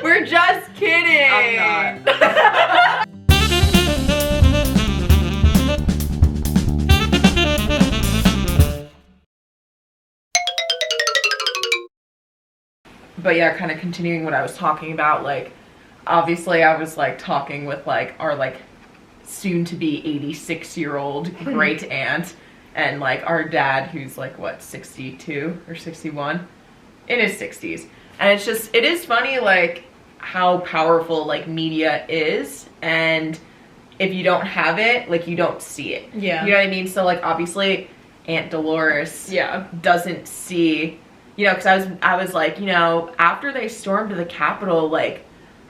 We're just kidding. I'm not. But yeah, kind of continuing what I was talking about, like, obviously I was like talking with like our like soon to be 86-year-old great aunt and like our dad who's like what, 62 or 61 in his 60s. And it's just, it is funny like how powerful like media is, and if you don't have it, like you don't see it. Yeah. You know what I mean? So like obviously Aunt Dolores doesn't see, you know, because I was like, you know, after they stormed the Capitol, like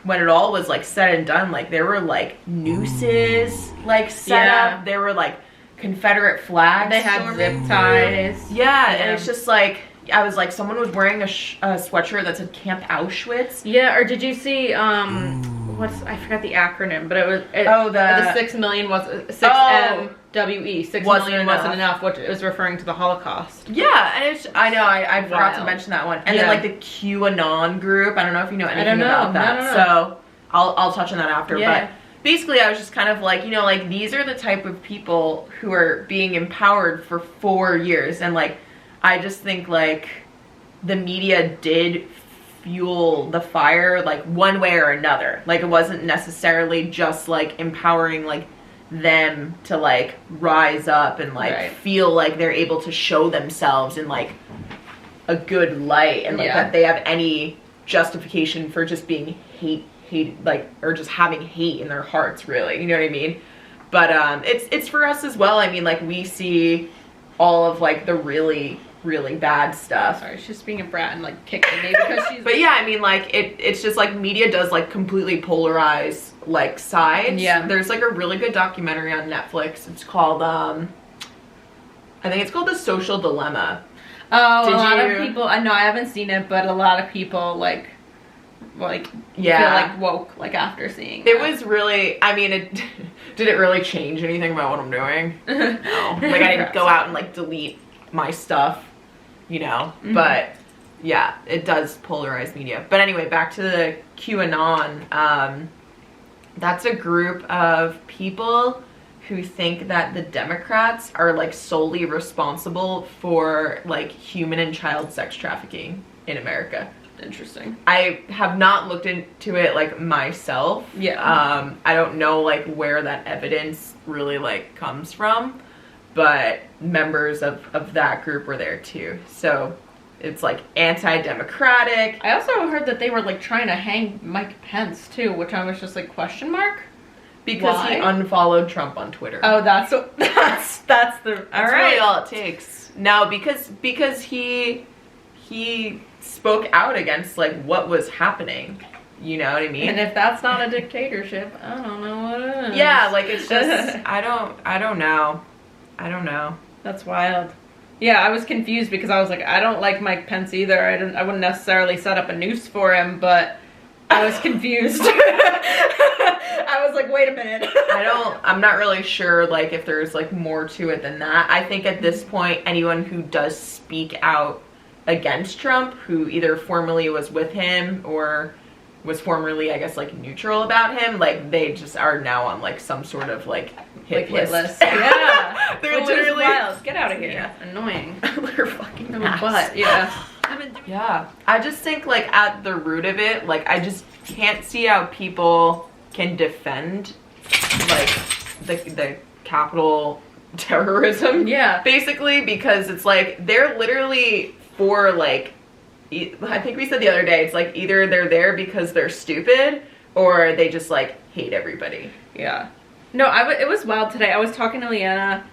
when it all was like said and done, like there were like nooses like set up. There were like Confederate flags. They had zip ties. Yeah, and it's just like, I was like, someone was wearing a sweatshirt that said Camp Auschwitz. Yeah, or did you see, I forgot the acronym, but it was, the 6 million was, 6MWE, 6 million wasn't enough, which is referring to the Holocaust. Yeah, and it's, I know, I forgot to mention that one. And then like the QAnon group, I don't know if you know anything about that. So I'll touch on that after, but basically I was just kind of like, you know, like these are the type of people who are being empowered for 4 years, and like, I just think like the media did fuel the fire like one way or another. Like it wasn't necessarily just like empowering like them to like rise up and like feel like they're able to show themselves in like a good light, and like that they have any justification for just being hate like, or just having hate in their hearts, really, you know what I mean? But it's for us as well. I mean, like we see all of like the really bad stuff. Sorry, she's being a brat and like kicking me because she's but yeah, I mean like it's just like media does like completely polarize like sides. Yeah, there's like a really good documentary on Netflix. It's called I think it's called The Social Dilemma. Oh, a lot of people, I know I haven't seen it, but a lot of people like feel like woke like after seeing it. Was really, I mean, it did it really change anything about what I'm doing? No. Like I didn't go out and like delete my stuff, you know, but yeah, it does polarize media. But anyway, back to the QAnon. That's a group of people who think that the Democrats are like solely responsible for like human and child sex trafficking in America. Interesting. I have not looked into it like myself. Yeah. I don't know like where that evidence really like comes from, but members of that group were there too. So it's like anti-democratic. I also heard that they were like trying to hang Mike Pence too, which I was just like, question mark? Because he unfollowed Trump on Twitter. Oh, that's really all it takes. No, because he spoke out against like what was happening. You know what I mean? And if that's not a dictatorship, I don't know what it is. Yeah, like it's just I don't know. That's wild. Yeah, I was confused because I was like, I don't like Mike Pence either. I wouldn't necessarily set up a noose for him, but I was confused. I was like, wait a minute. I'm not really sure like if there's like more to it than that. I think at this point, anyone who does speak out against Trump, who either formerly was with him or was formerly, I guess, like neutral about him, like they just are now on like some sort of like hit list. Yeah. They're literally wild. Get out of here. Yeah. Annoying. They're fucking butt. Yeah. Yeah. I just think like at the root of it, like I just can't see how people can defend like the Capitol terrorism. Yeah. Basically, because it's like they're literally for like, I think we said the other day, it's like either they're there because they're stupid or they just like hate everybody. Yeah. No, it was wild today. I was talking to Leanna.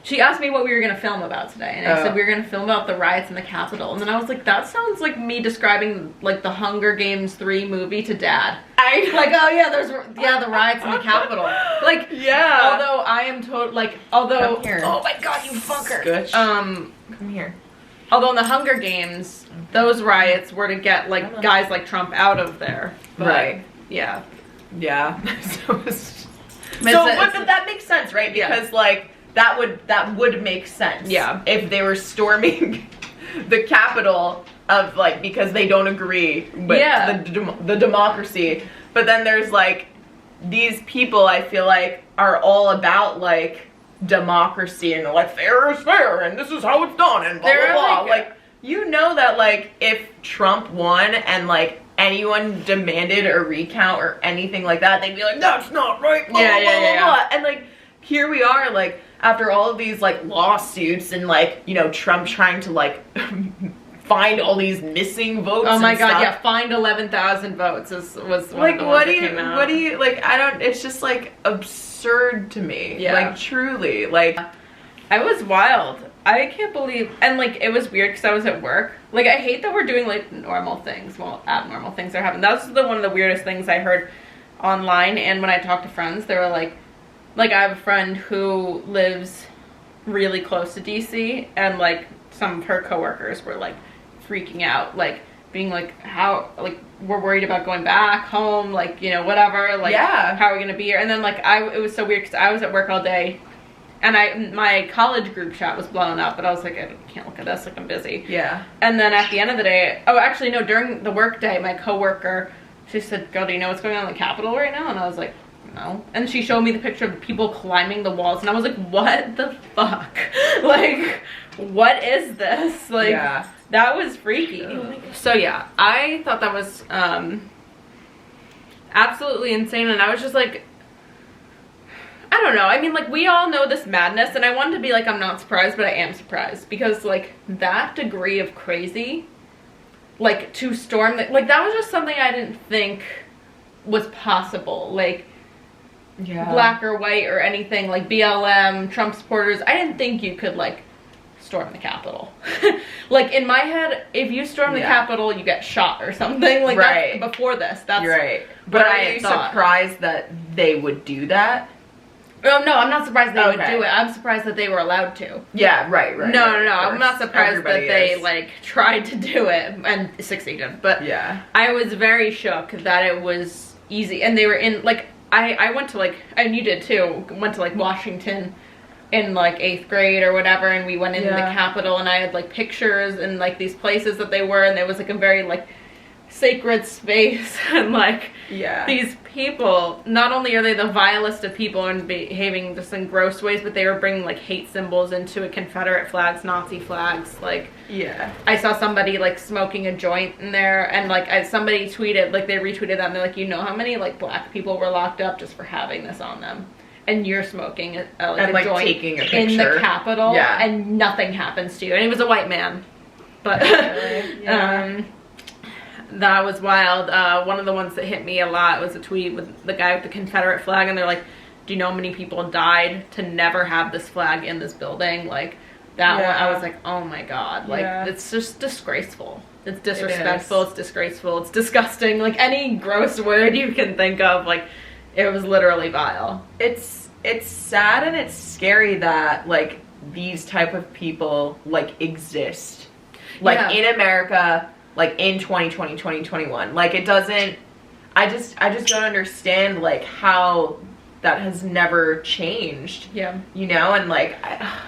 She asked me what we were going to film about today. And I said we were going to film about the riots in the Capitol. And then I was like, that sounds like me describing like the Hunger Games 3 movie to Dad. Like, oh yeah, the riots in the Capitol. Like, yeah. Although I am oh my god, you fucker. Scooch. Come here. Although in the Hunger Games, those riots were to get like guys like Trump out of there. But, right. Yeah. Yeah. But that makes sense, right? Because like that would make sense. Yeah. If they were storming the Capitol of like, because they don't agree with the democracy. But then there's like these people I feel like are all about like democracy and like fair is fair and this is how it's done and blah blah blah. Like you know that like if Trump won and like anyone demanded a recount or anything like that, they'd be like, that's not right, blah, blah, blah, blah. And like here we are, like after all of these like lawsuits and like, you know, Trump trying to like find all these missing votes. Oh my god, yeah, find 11,000 votes was one like of the what ones do that you came out. what do you like, I don't, it's just like absurd to me. Yeah. Like truly, like I was wild. I can't believe, and like it was weird because I was at work. Like I hate that we're doing like normal things while abnormal things are happening. That was one of the weirdest things I heard online, and when I talked to friends, they were like I have a friend who lives really close to DC, and like some of her coworkers were like freaking out, like being like, how, like we're worried about going back home, like, you know, whatever, like how are we gonna be here? And then like it was so weird because I was at work all day, and my college group chat was blown up, but I was like, I can't look at this, like I'm busy. Yeah. And then at the end of the day, oh actually no, during the work day, my coworker, she said, girl, do you know what's going on in the Capitol right now? And I was like, no. And she showed me the picture of people climbing the walls, and I was like, what the fuck? Like, what is this? Like, that was freaky. So yeah, I thought that was absolutely insane, and I was just like, I don't know. I mean, like, we all know this madness, and I wanted to be like, I'm not surprised, but I am surprised, because like that degree of crazy, like to storm that, like that was just something I didn't think was possible. Like, black or white or anything, like BLM, Trump supporters, I didn't think you could like storm the Capitol. Like in my head, if you storm the Capitol, you get shot or something. Like that's, before this, that's But are you surprised that they would do that? Oh no, I'm not surprised they would do it. I'm surprised that they were allowed to. Yeah, right. No, I'm not surprised that they like tried to do it and succeeded. But I was very shook that it was easy, and they were in like, I went to like, and you did too, went to like Washington in like 8th grade or whatever, and we went in the Capitol, and I had like pictures and like these places that they were, and there was like a very like sacred space, and like these people, not only are they the vilest of people and behaving just in gross ways, but they were bringing like hate symbols into it, Confederate flags, Nazi flags, like I saw somebody like smoking a joint in there, and like somebody tweeted, like they retweeted that, and they're like, you know how many like black people were locked up just for having this on them, and you're smoking a joint taking a picture in the Capitol, and nothing happens to you, and he was a white man, but that was wild. One of the ones that hit me a lot was a tweet with the guy with the Confederate flag, and they're like, do you know how many people died to never have this flag in this building? Like, that one, I was like, oh my god, like, it's just disgraceful. It's disrespectful, it's disgraceful, it's disgusting, like, any gross word you can think of, like, it was literally vile. It's sad and it's scary that, like, these type of people, like, exist. Like, in America, like in 2020, 2021, like it doesn't, I just don't understand like how that has never changed. You know, and like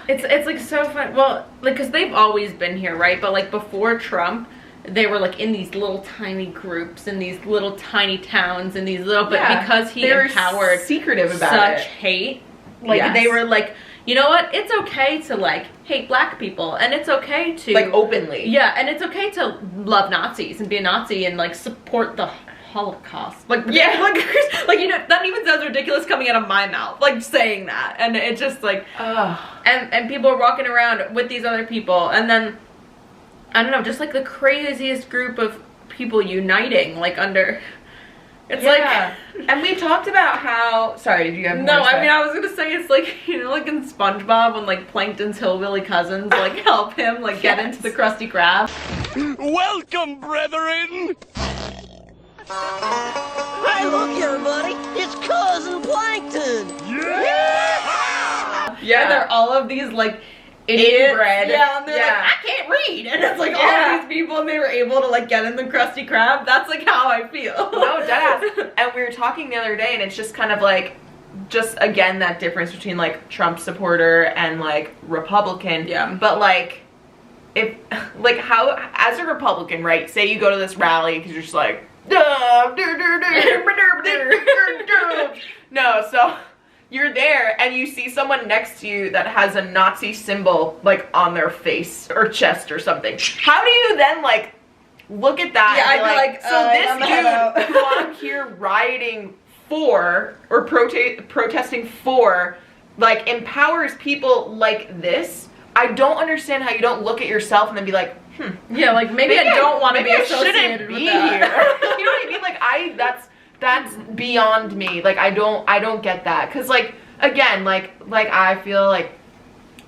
it's like so fun. Well, like because they've always been here, right? But like before Trump, they were like in these little tiny groups in these little tiny towns and these little, but because he empowered secretive about such hate, like they were like, you know what, it's okay to like hate black people, and it's okay to like openly, and it's okay to love Nazis and be a Nazi and like support the Holocaust, like like you know, that even sounds ridiculous coming out of my mouth, like saying that, and it just like and people are walking around with these other people, and then I don't know, just like the craziest group of people uniting like under. It's like, and we talked about how, sorry, did you have more No, I mean, I was gonna say, it's like, you know, like in SpongeBob when like Plankton's hillbilly cousins like help him like get into the Krusty Krab. Welcome, brethren! Hey, look everybody, it's Cousin Plankton! And they're all of these like idiots. Inbred. And they're like, I can't read, and it's like all these people, and they were able to like get in the Krusty Krab. That's like how I feel. No, deadass. And we were talking the other day, and it's just kind of like, just again that difference between like Trump supporter and like Republican. But like, if, like, how, as a Republican, right, say you go to this rally because you're just like, no, so you're there and you see someone next to you that has a Nazi symbol, like, on their face or chest or something. How do you then, like, look at that and be like, so this dude who I'm here rioting for, or protesting for, like, empowers people like this? I don't understand how you don't look at yourself and then be like, yeah, like, maybe I don't want to be associated with that. You know what I mean? Like, that's beyond me. Like, I don't get that. Because, like, again, like I feel like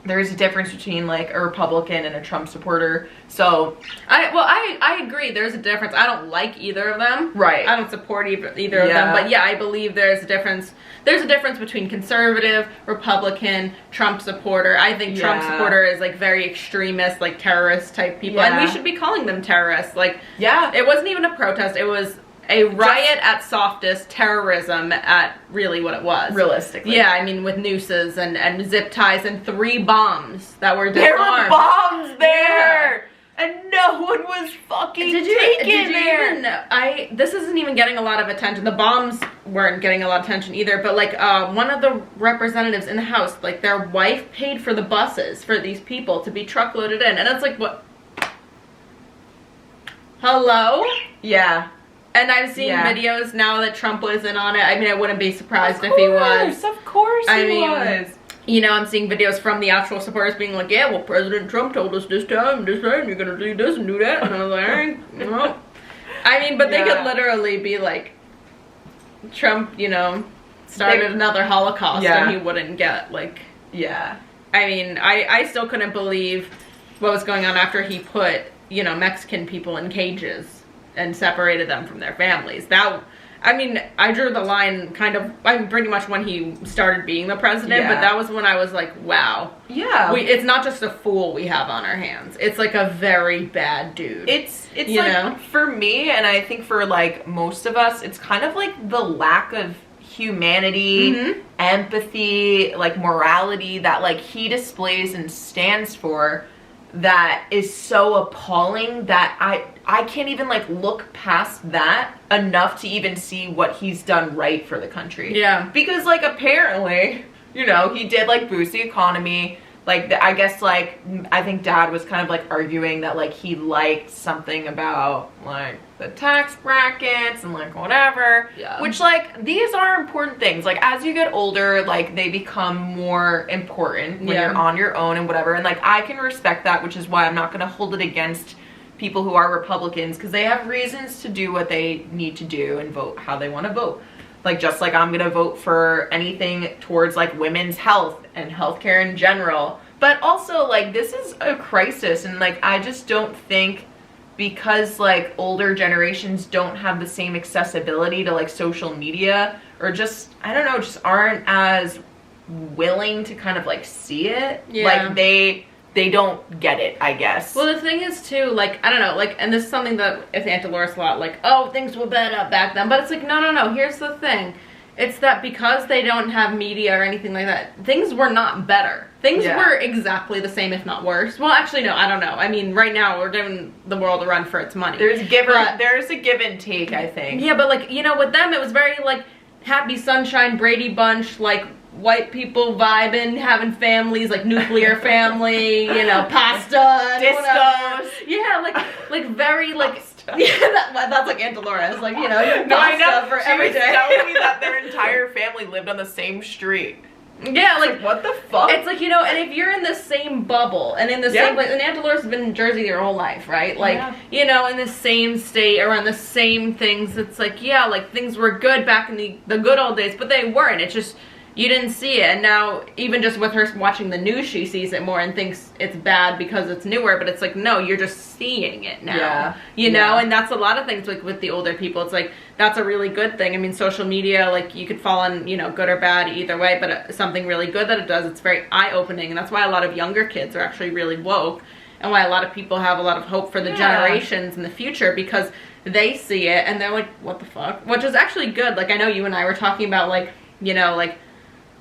there's a difference between, like, a Republican and a Trump supporter. So I agree. There's a difference. I don't like either of them. Right. I don't support either of them. But yeah, I believe there's a difference. There's a difference between conservative, Republican, Trump supporter. I think Trump supporter is, like, very extremist, like, terrorist type people. And we should be calling them terrorists. Like, it wasn't even a protest. It was a riot at softest, terrorism at really what it was. Realistically. Yeah, I mean, with nooses and zip ties and 3 bombs that were disarmed. There were bombs there! Yeah. And no one was fucking taken there. This isn't even getting a lot of attention. The bombs weren't getting a lot of attention either, but, like, one of the representatives in the House, like, their wife paid for the buses for these people to be truckloaded in. And it's like, what? Hello? Yeah. And I've seen videos now that Trump was in on it. I mean, I wouldn't be surprised if he was. Of course he was. You know, I'm seeing videos from the actual supporters being like, yeah, well, President Trump told us this time, you're gonna do this and do that. And I was like, no. I mean, but they could literally be like, Trump, you know, started another Holocaust and he wouldn't get, like... Yeah. I mean, I still couldn't believe what was going on after he put, you know, Mexican people in cages and separated them from their families. That, I mean, I drew the line kind of, I mean, pretty much when he started being the president, but that was when I was like, wow. Yeah. It's not just a fool we have on our hands. It's like a very bad dude. It's you like, know? For me, and I think for, like, most of us, it's kind of like the lack of humanity, empathy, like, morality that, like, he displays and stands for that is so appalling that I can't even, like, look past that enough to even see what he's done right for the country. Yeah. Because, like, apparently, you know, he did, like, boost the economy. Like, I guess, like, I think Dad was kind of, like, arguing that, like, he liked something about, like, the tax brackets and, like, whatever. Yeah. Which, like, these are important things. Like, as you get older, like, they become more important when you're on your own and whatever. And, like, I can respect that, which is why I'm not going to hold it against people who are Republicans, because they have reasons to do what they need to do and vote how they want to vote. Like, just like I'm gonna vote for anything towards, like, women's health and healthcare in general. But also, like, this is a crisis, and, like, I just don't think, because, like, older generations don't have the same accessibility to, like, social media, or just, I don't know, just aren't as willing to kind of, like, see it. Yeah. Like, they don't get it, I guess. Well, the thing is, too, like, I don't know, like, and this is something that is Aunt Dolores a lot, like, oh, things were better back then. But it's like, no, here's the thing. It's that because they don't have media or anything like that, things were not better. Things were exactly the same, if not worse. Well, actually, no, I don't know. I mean, right now, we're giving the world a run for its money. There's a give and take, I think. Yeah, but, like, you know, with them, it was very, like, happy sunshine, Brady Bunch, like, white people vibing, having families, like nuclear family, you know, pasta, discos. Yeah, like very, like, yeah, that's like Aunt Dolores, like, you know, pasta for every day. She was telling me that their entire family lived on the same street. Yeah, like, what the fuck? It's like, you know, and if you're in the same bubble and in the same place, and Aunt Dolores has been in Jersey their whole life, right? Like, you know, in the same state, around the same things, it's like, yeah, like, things were good back in the good old days, but they weren't. It's just, you didn't see it, and now, even just with her watching the news, she sees it more and thinks it's bad because it's newer, but it's like, no, you're just seeing it now, you know, and that's a lot of things, like, with the older people, it's like, that's a really good thing. I mean, social media, like, you could fall on, you know, good or bad either way, but something really good that it does, it's very eye-opening, and that's why a lot of younger kids are actually really woke, and why a lot of people have a lot of hope for the generations in the future, because they see it, and they're like, what the fuck? Which is actually good. Like, I know you and I were talking about, like, you know, like,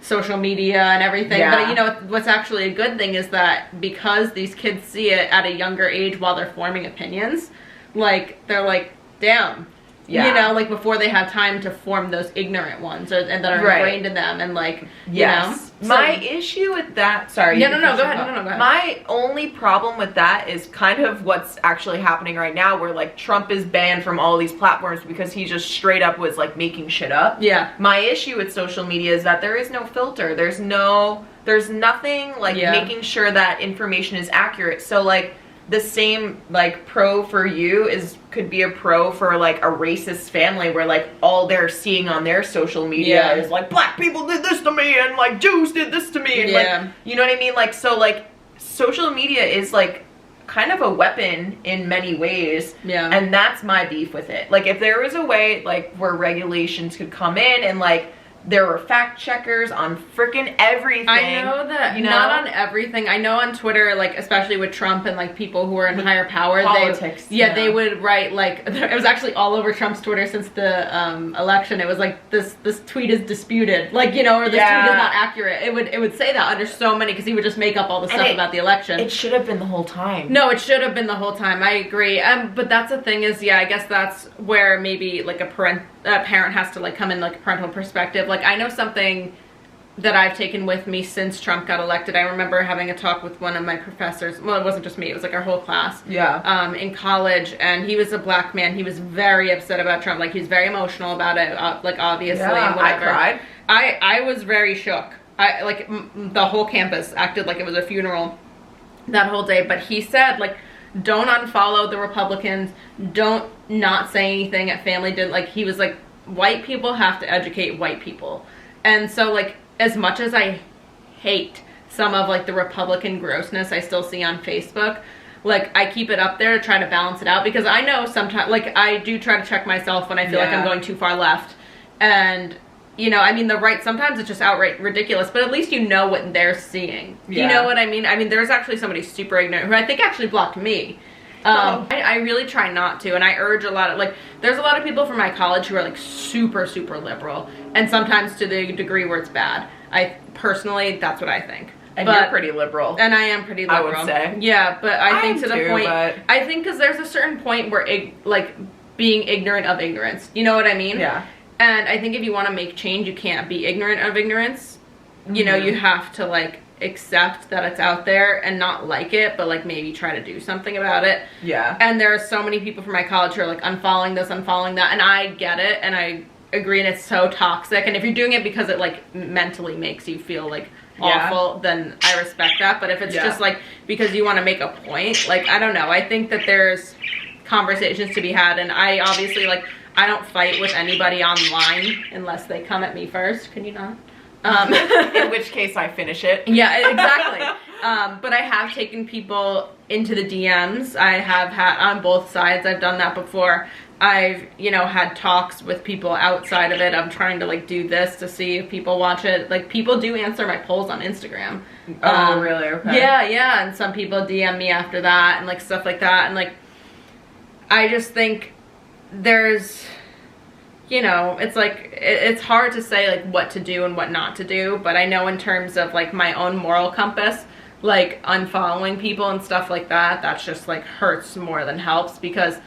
social media and everything. Yeah. But you know, what's actually a good thing is that because these kids see it at a younger age while they're forming opinions, like, they're like, damn. Yeah. You know, like, before they have time to form those ignorant ones and that are ingrained in them, and like, yes. You know? My issue with that, sorry. Yeah, no, go ahead. No, go ahead. My only problem with that is kind of what's actually happening right now, where like Trump is banned from all these platforms because he just straight up was like making shit up. Yeah. My issue with social media is that there is no filter. There's nothing like making sure that information is accurate. So like, the same like pro for you could be a pro for like a racist family, where like all they're seeing on their social media is like, black people did this to me and like Jews did this to me, and like, you know what I mean? Like, so like social media is like kind of a weapon in many ways, and that's my beef with it. Like, if there was a way like where regulations could come in and like there were fact checkers on freaking everything. I know that, you know? Not on everything. I know on Twitter, like, especially with Trump and like people who are in higher power, politics, they would write like, it was actually all over Trump's Twitter since the election. It was like, this tweet is disputed, like, you know, or this tweet is not accurate. It would say that under so many, because he would just make up all the stuff about the election. It should have been the whole time. No, it should have been the whole time. I agree. But that's the thing is, I guess that's where maybe like a parent has to like come in, like a parental perspective. Like, I know something that I've taken with me since Trump got elected. I remember having a talk with one of my professors. Well, it wasn't just me, it was like our whole class. Yeah. In college, and he was a black man. He was very upset about Trump. Like, he was very emotional about it, like, obviously, and whatever. I cried. I was very shook. The whole campus acted like it was a funeral that whole day. But he said, like, don't unfollow the Republicans. Don't not say anything at family dinner. Like, he was like, white people have to educate white people. And so, like, as much as I hate some of like the Republican grossness I still see on Facebook, like, I keep it up there to try to balance it out, because I know sometimes, like, I do try to check myself when I feel like I'm going too far left. And, you know, I mean, the right, sometimes it's just outright ridiculous, but at least you know what they're seeing. You know what I mean? I mean, there's actually somebody super ignorant who I think actually blocked me. I really try not to, and I urge a lot of, like, there's a lot of people from my college who are like super, super liberal, and sometimes to the degree where it's bad. I personally, that's what I think. And you're pretty liberal. And I am pretty liberal. I would say. Yeah, but I think to the point, but I think because there's a certain point where, like, being ignorant of ignorance. You know what I mean? Yeah. And I think if you want to make change, you can't be ignorant of ignorance. You know, you have to, like, accept that it's out there and not like it, but like maybe try to do something about it. Yeah. And there are so many people from my college who are like unfollowing this, unfollowing that, and I get it, and I agree, and it's so toxic. And if you're doing it because it like mentally makes you feel like awful, then I respect that. But if it's just like because you want to make a point, like, I don't know, I think that there's conversations to be had, and I obviously, like, I don't fight with anybody online unless they come at me first. Can you not? In which case I finish it. Yeah, exactly. But I have taken people into the DMs. I have had on both sides. I've done that before. I've, you know, had talks with people outside of it. I'm trying to like do this to see if people watch it. Like, people do answer my polls on Instagram. Oh, really? Okay. Yeah, and some people DM me after that and like stuff like that. And like, I just think there's, you know, it's like, it's hard to say like what to do and what not to do, but I know in terms of like my own moral compass, like unfollowing people and stuff like that, that's just like hurts more than helps, because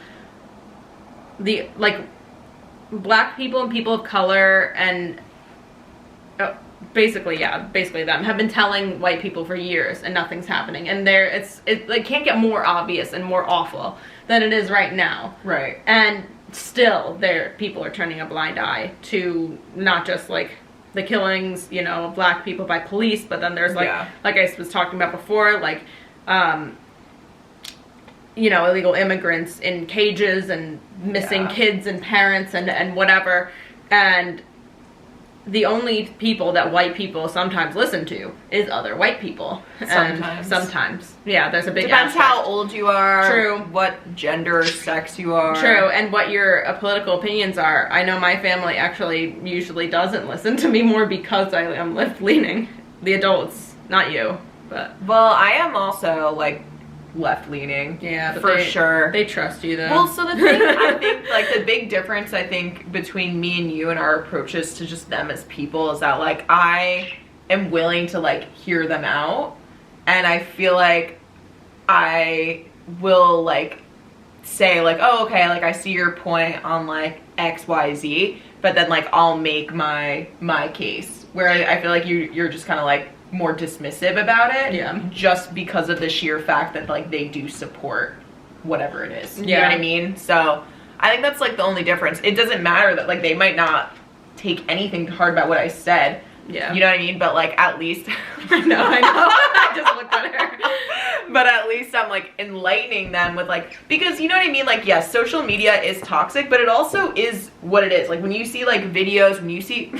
the, like, black people and people of color and basically them have been telling white people for years and nothing's happening, and it like can't get more obvious and more awful than it is right now. Right. And still people are turning a blind eye to not just like the killings, you know, of black people by police, but then there's like I was talking about before, like you know, illegal immigrants in cages and missing kids and parents and whatever. And the only people that white people sometimes listen to is other white people. Sometimes. Yeah, there's a big depends aspect. how old you are. True. What gender or sex you are. True, and what your political opinions are. I know my family actually usually doesn't listen to me more because I am left-leaning. The adults, not you, but... Well, I am also, like, left-leaning. Yeah, but for sure. They trust you, though. Well, so the thing, I think, like, the big difference, I think, between me and you and our approaches to just them as people is that, like, I am willing to like hear them out, and I feel like I will like say like, oh, okay, like I see your point on like XYZ, but then like I'll make my case, where I feel like you're just kind of like more dismissive about it, just because of the sheer fact that like they do support whatever it is. You know what I mean? So I think that's like the only difference. It doesn't matter that like they might not take anything hard about what I said. Yeah. You know what I mean? But like at least I know. I just looked at her. But at least I'm like enlightening them with like, because you know what I mean? Like, yes, social media is toxic, but it also is what it is. Like when you see like videos, when you see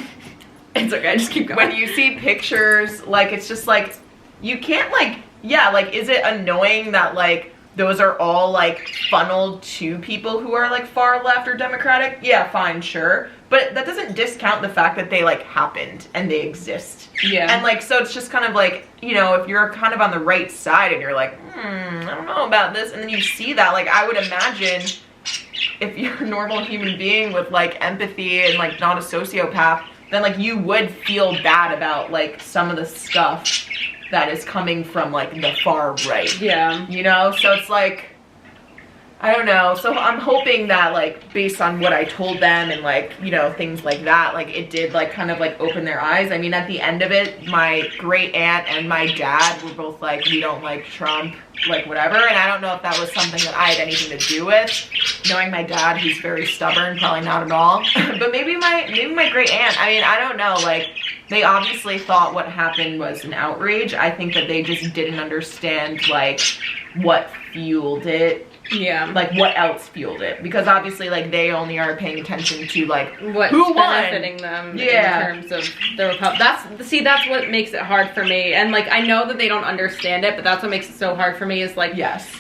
it's okay, I just keep going. When you see pictures, like it's just like you can't like, yeah, like is it annoying that like those are all like funneled to people who are like far left or democratic? Yeah, fine, sure. But that doesn't discount the fact that they like happened and they exist. Yeah. And like, so it's just kind of like, you know, if you're kind of on the right side and you're like, I don't know about this, and then you see that, like I would imagine if you're a normal human being with like empathy and like not a sociopath, then like you would feel bad about like some of the stuff that is coming from like the far right. Yeah. You know? So it's like, I don't know. So I'm hoping that like based on what I told them and like, you know, things like that, like it did like kind of like open their eyes. I mean, at the end of it, my great aunt and my dad were both like, we don't like Trump, like whatever. And I don't know if that was something that I had anything to do with. Knowing my dad, he's very stubborn, probably not at all. But maybe my great aunt, I mean, I don't know, like they obviously thought what happened was an outrage. I think that they just didn't understand like what fueled it. Yeah. Like what else fueled it? Because obviously like they only are paying attention to like what's who benefiting them in terms of the Republic. That's what makes it hard for me. And like I know that they don't understand it, but that's what makes it so hard for me is like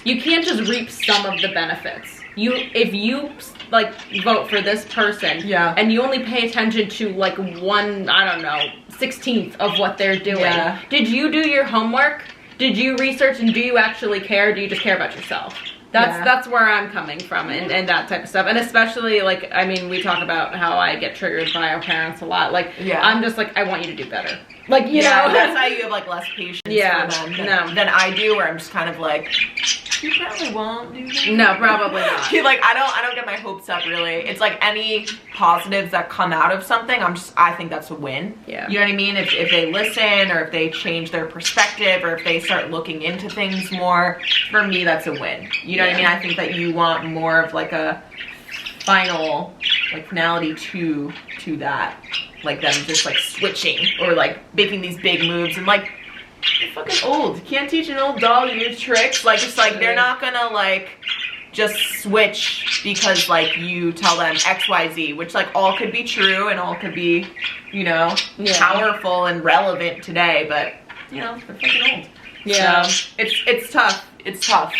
you can't just reap some of the benefits. If you like vote for this person and you only pay attention to like one, I don't know, 16th of what they're doing. Yeah. Did you do your homework? Did you research, and do you actually care? Or do you just care about yourself? That's where I'm coming from and that type of stuff. And especially like, I mean, we talk about how I get triggered by our parents a lot. Like I'm just like, I want you to do better. Like, you know. That's how you have like less patience for them than I do, where I'm just kind of like, you probably won't do that. No, probably not. Like I don't get my hopes up really. It's like any positives that come out of something, I think that's a win. Yeah. You know what I mean? If they listen, or if they change their perspective, or if they start looking into things more, for me that's a win. You know what I mean? I think that you want more of like a final like finality to that. Like them just like switching or like making these big moves, and like they're fucking old. You can't teach an old dog new tricks. Like it's like they're not gonna like just switch because like you tell them XYZ, which like all could be true and all could be, you know, powerful and relevant today, but you know, they're fucking old. Yeah. So it's tough. It's tough.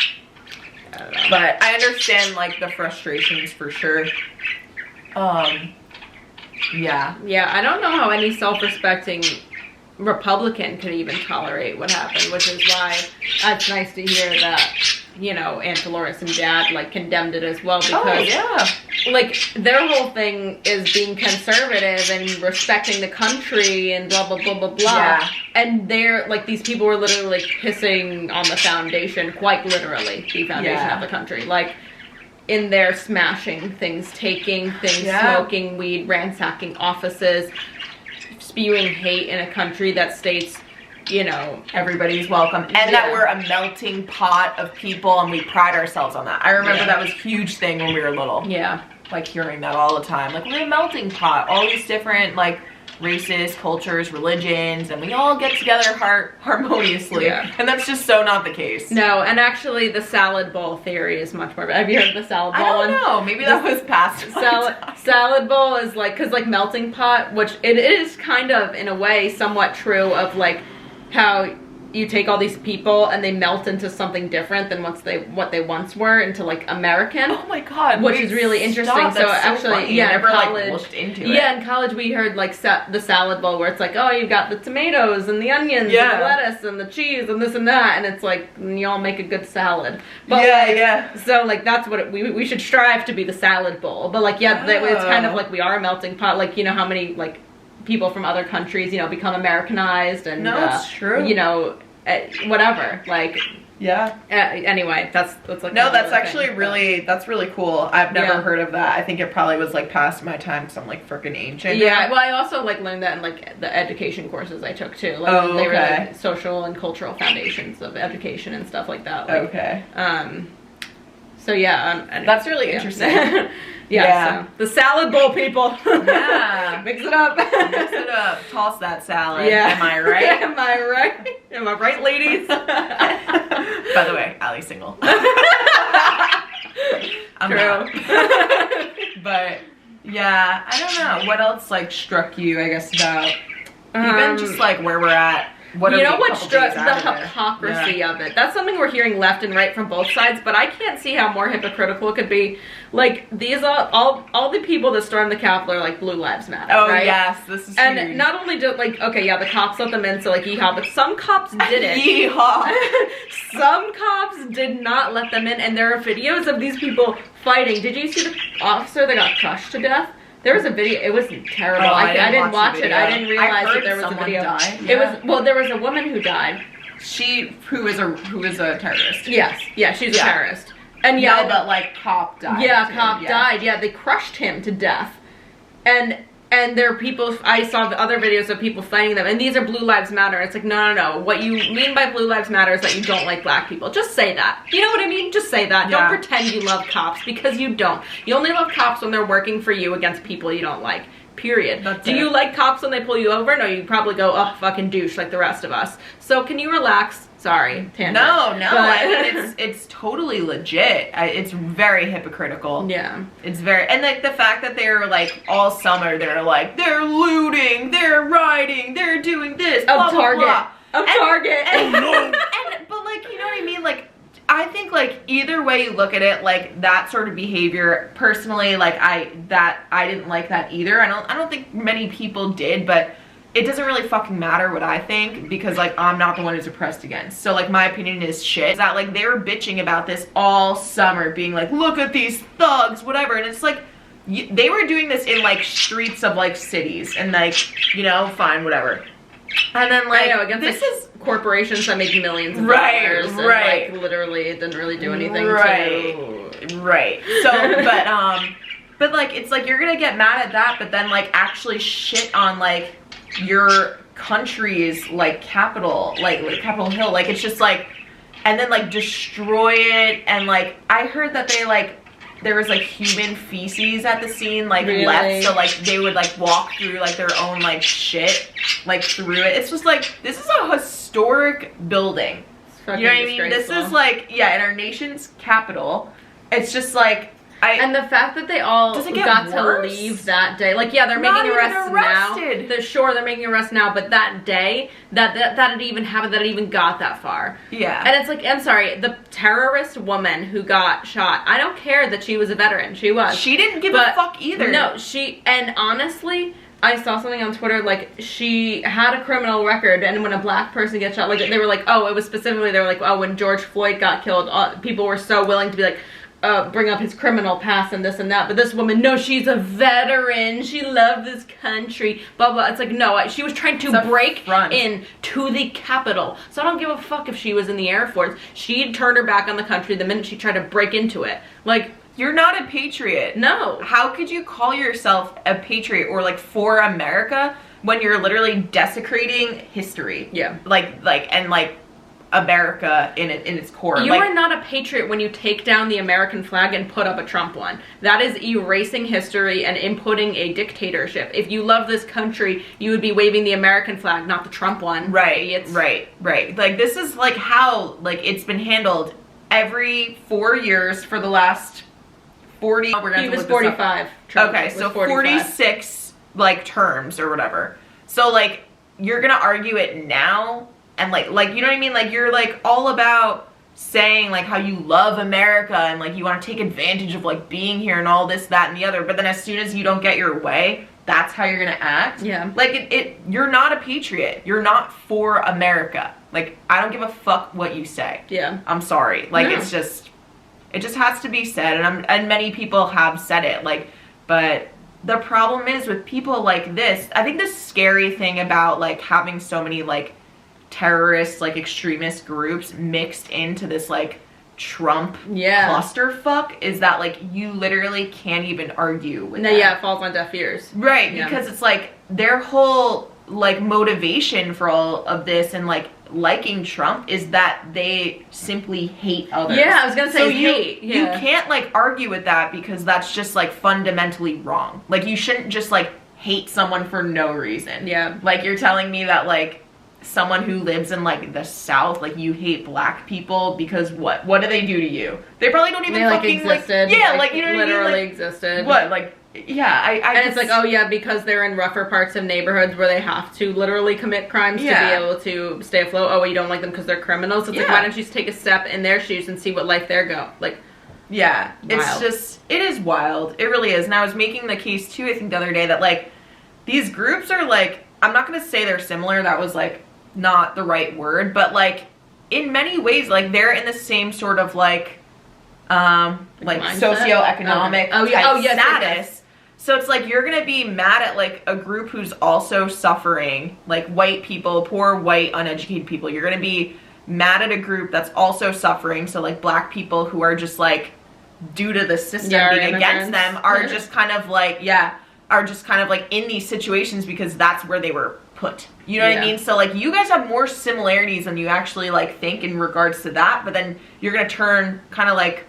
But I understand like the frustrations for sure. Yeah, I don't know how any self-respecting Republican could even tolerate what happened, which is why it's nice to hear that, you know, Aunt Dolores and Dad like condemned it as well, because like their whole thing is being conservative and respecting the country and blah blah blah blah blah. And they're like, these people were literally like pissing on the foundation, quite literally the foundation of the country, like in there smashing things, taking things, smoking weed, ransacking offices, spewing hate in a country that states, you know, everybody's welcome, and that we're a melting pot of people, and we pride ourselves on that. I remember that was a huge thing when we were little. Yeah. Like hearing that all the time. Like, we're a melting pot. All these different, like, races, cultures, religions, and we all get together harmoniously. Yeah. And that's just so not the case. No, and actually the salad bowl theory is much more. Have you heard of the salad bowl? I don't know. Maybe that was past salad bowl is like, because like melting pot, which it is kind of in a way somewhat true of like how you take all these people and they melt into something different than what they once were, into like American. Oh my god, which is really interesting. So actually, in college, in college we heard like the salad bowl, where it's like, oh, you've got the tomatoes and the onions and the lettuce and the cheese and this and that, and it's like, you all make a good salad. But so like that's what we should strive to be, the salad bowl. But like it's kind of like we are a melting pot. Like, you know how many like people from other countries, you know, become Americanized and no, it's true. you know, whatever. Like, yeah. Anyway, that's like no, that's actually that's really cool. I've never heard of that. I think it probably was like past my time because I'm like freaking ancient. Yeah, well, I also like learned that in like the education courses I took too. Like, they were like social and cultural foundations of education and stuff like that. Like, okay. So yeah, anyway, that's really interesting. So the salad bowl, people. Yeah. Mix it up. Mix it up. Toss that salad. Yeah. Am I right? Am I right? Am I right, ladies? By the way, Allie's single. I'm True. not. But yeah, I don't know. What else like struck you, I guess, about even just like where we're at? You know what struck the hypocrisy of it? That's something we're hearing left and right from both sides, but I can't see how more hypocritical it could be. Like, these all the people that stormed the Capitol are like Blue Lives Matter, right? Yes, this is and huge. not only did, like, okay, yeah, the cops let them in, so like, yeehaw, but some cops didn't. Yeehaw. Some cops did not let them in, and there are videos of these people fighting. Did you see the officer that got crushed to death? There was a video. It was terrible. I didn't watch it. I didn't realize that there was a video. Died. It was there was a woman who died. Who is a terrorist. Yes. Yeah, she's a terrorist. And no, but like cop died. Yeah, cop died. Yeah, they crushed him to death. And there are people, I saw the other videos of people fighting them, and these are Blue Lives Matter. It's like, no. What you mean by Blue Lives Matter is that you don't like black people. Just say that. You know what I mean? Just say that. Yeah. Don't pretend you love cops, because you don't. You only love cops when they're working for you against people you don't like. Period. Do you like cops when they pull you over? No, you probably go, oh, fucking douche, like the rest of us. So can you relax? Sorry, tangent. No, but I mean, it's totally legit. It's very hypocritical. Yeah. It's very, and like the fact that they're like all summer, they're like, they're looting, they're rioting, they're doing this, blah, Target. Blah, blah. Target. But like, you know what I mean? Like, I think like either way you look at it, like that sort of behavior, personally, like I didn't like that either. I don't think many people did, but it doesn't really fucking matter what I think, because like I'm not the one who's oppressed against. So like my opinion is shit. Is that like they were bitching about this all summer, being like, look at these thugs, whatever. And it's like, they were doing this in like streets of like cities, and like, you know, fine, whatever. And then like, against this is corporations that make millions of dollars. And, like, literally, it didn't really do anything. Right. So, but like, it's like you're gonna get mad at that, but then like actually shit on like your country's like capital, like Capitol Hill. Like, it's just like, and then like destroy it. And like, I heard that they like, there was like human feces at the scene, like left, so like they would like walk through like their own like shit, like through it. It's just like, this is a historic building. You know what I mean? This is like, yeah, in our nation's capital. It's just like, and the fact that they all got to leave that day, like, yeah, they're making arrests now. They're making arrests now, but that day, that it even happened, that it even got that far. Yeah. And it's like, I'm sorry, the terrorist woman who got shot, I don't care that she was a veteran. She was. She didn't give a fuck either. No, and honestly, I saw something on Twitter, like, she had a criminal record, and when a black person gets shot, like, they were like, oh, it was specifically, they were like, oh, when George Floyd got killed, people were so willing to be like, bring up his criminal past and this and that, but this woman, no, she's a veteran, she loved this country, blah blah. It's like, no, she was trying to break in to the Capitol, so I don't give a fuck if she was in the Air Force. She turned her back on the country the minute she tried to break into it. Like, you're not a patriot. No. How could you call yourself a patriot or like for America when you're literally desecrating history? Yeah. Like America in its core. You are not a patriot when you take down the American flag and put up a Trump one. That is erasing history and inputting a dictatorship. If you love this country, you would be waving the American flag, not the Trump one. Right. Like, this is like how like it's been handled every 4 years for the last 40. He was 45. Trump okay, so 46 like terms or whatever. So like you're gonna argue it now. And like, you know what I mean? Like, you're like all about saying like how you love America and like you want to take advantage of like being here and all this, that, and the other. But then as soon as you don't get your way, that's how you're gonna act. Yeah. Like you're not a patriot. You're not for America. Like, I don't give a fuck what you say. Yeah. I'm sorry. Like, it just has to be said. And many people have said it. Like, but the problem is with people like this, I think the scary thing about like having so many like terrorist, like extremist groups mixed into this like Trump clusterfuck is that like you literally can't even argue with that. Yeah, it falls on deaf ears. Right, because it's like their whole like motivation for all of this and like liking Trump is that they simply hate others. Yeah, I was gonna say so hate. You can't like argue with that because that's just like fundamentally wrong. Like you shouldn't just like hate someone for no reason. Yeah. Like you're telling me that like someone who lives in like the South, like you hate black people because what do they do to you? They probably don't even fucking existed. Like, yeah, like you know what I mean? Literally Like, existed. What like yeah, and it's like, oh yeah, because they're in rougher parts of neighborhoods where they have to literally commit crimes to be able to stay afloat. Oh, well, you don't like them because they're criminals. It's like, why don't you just take a step in their shoes and see what life they're like? Yeah, wild. It's just, it is wild. It really is. And I was making the case too, I think the other day, that like these groups are like, I'm not gonna say they're similar. That was like not the right word, but like in many ways, like they're in the same sort of like socioeconomic status. So it's like you're gonna be mad at like a group who's also suffering, like white people, poor white uneducated people. You're gonna be mad at a group that's also suffering, so like black people who are just like, due to the system being against them, are just kind of like in these situations because that's where they were put. You know what I mean? So like you guys have more similarities than you actually like think in regards to that, but then you're gonna turn kind of like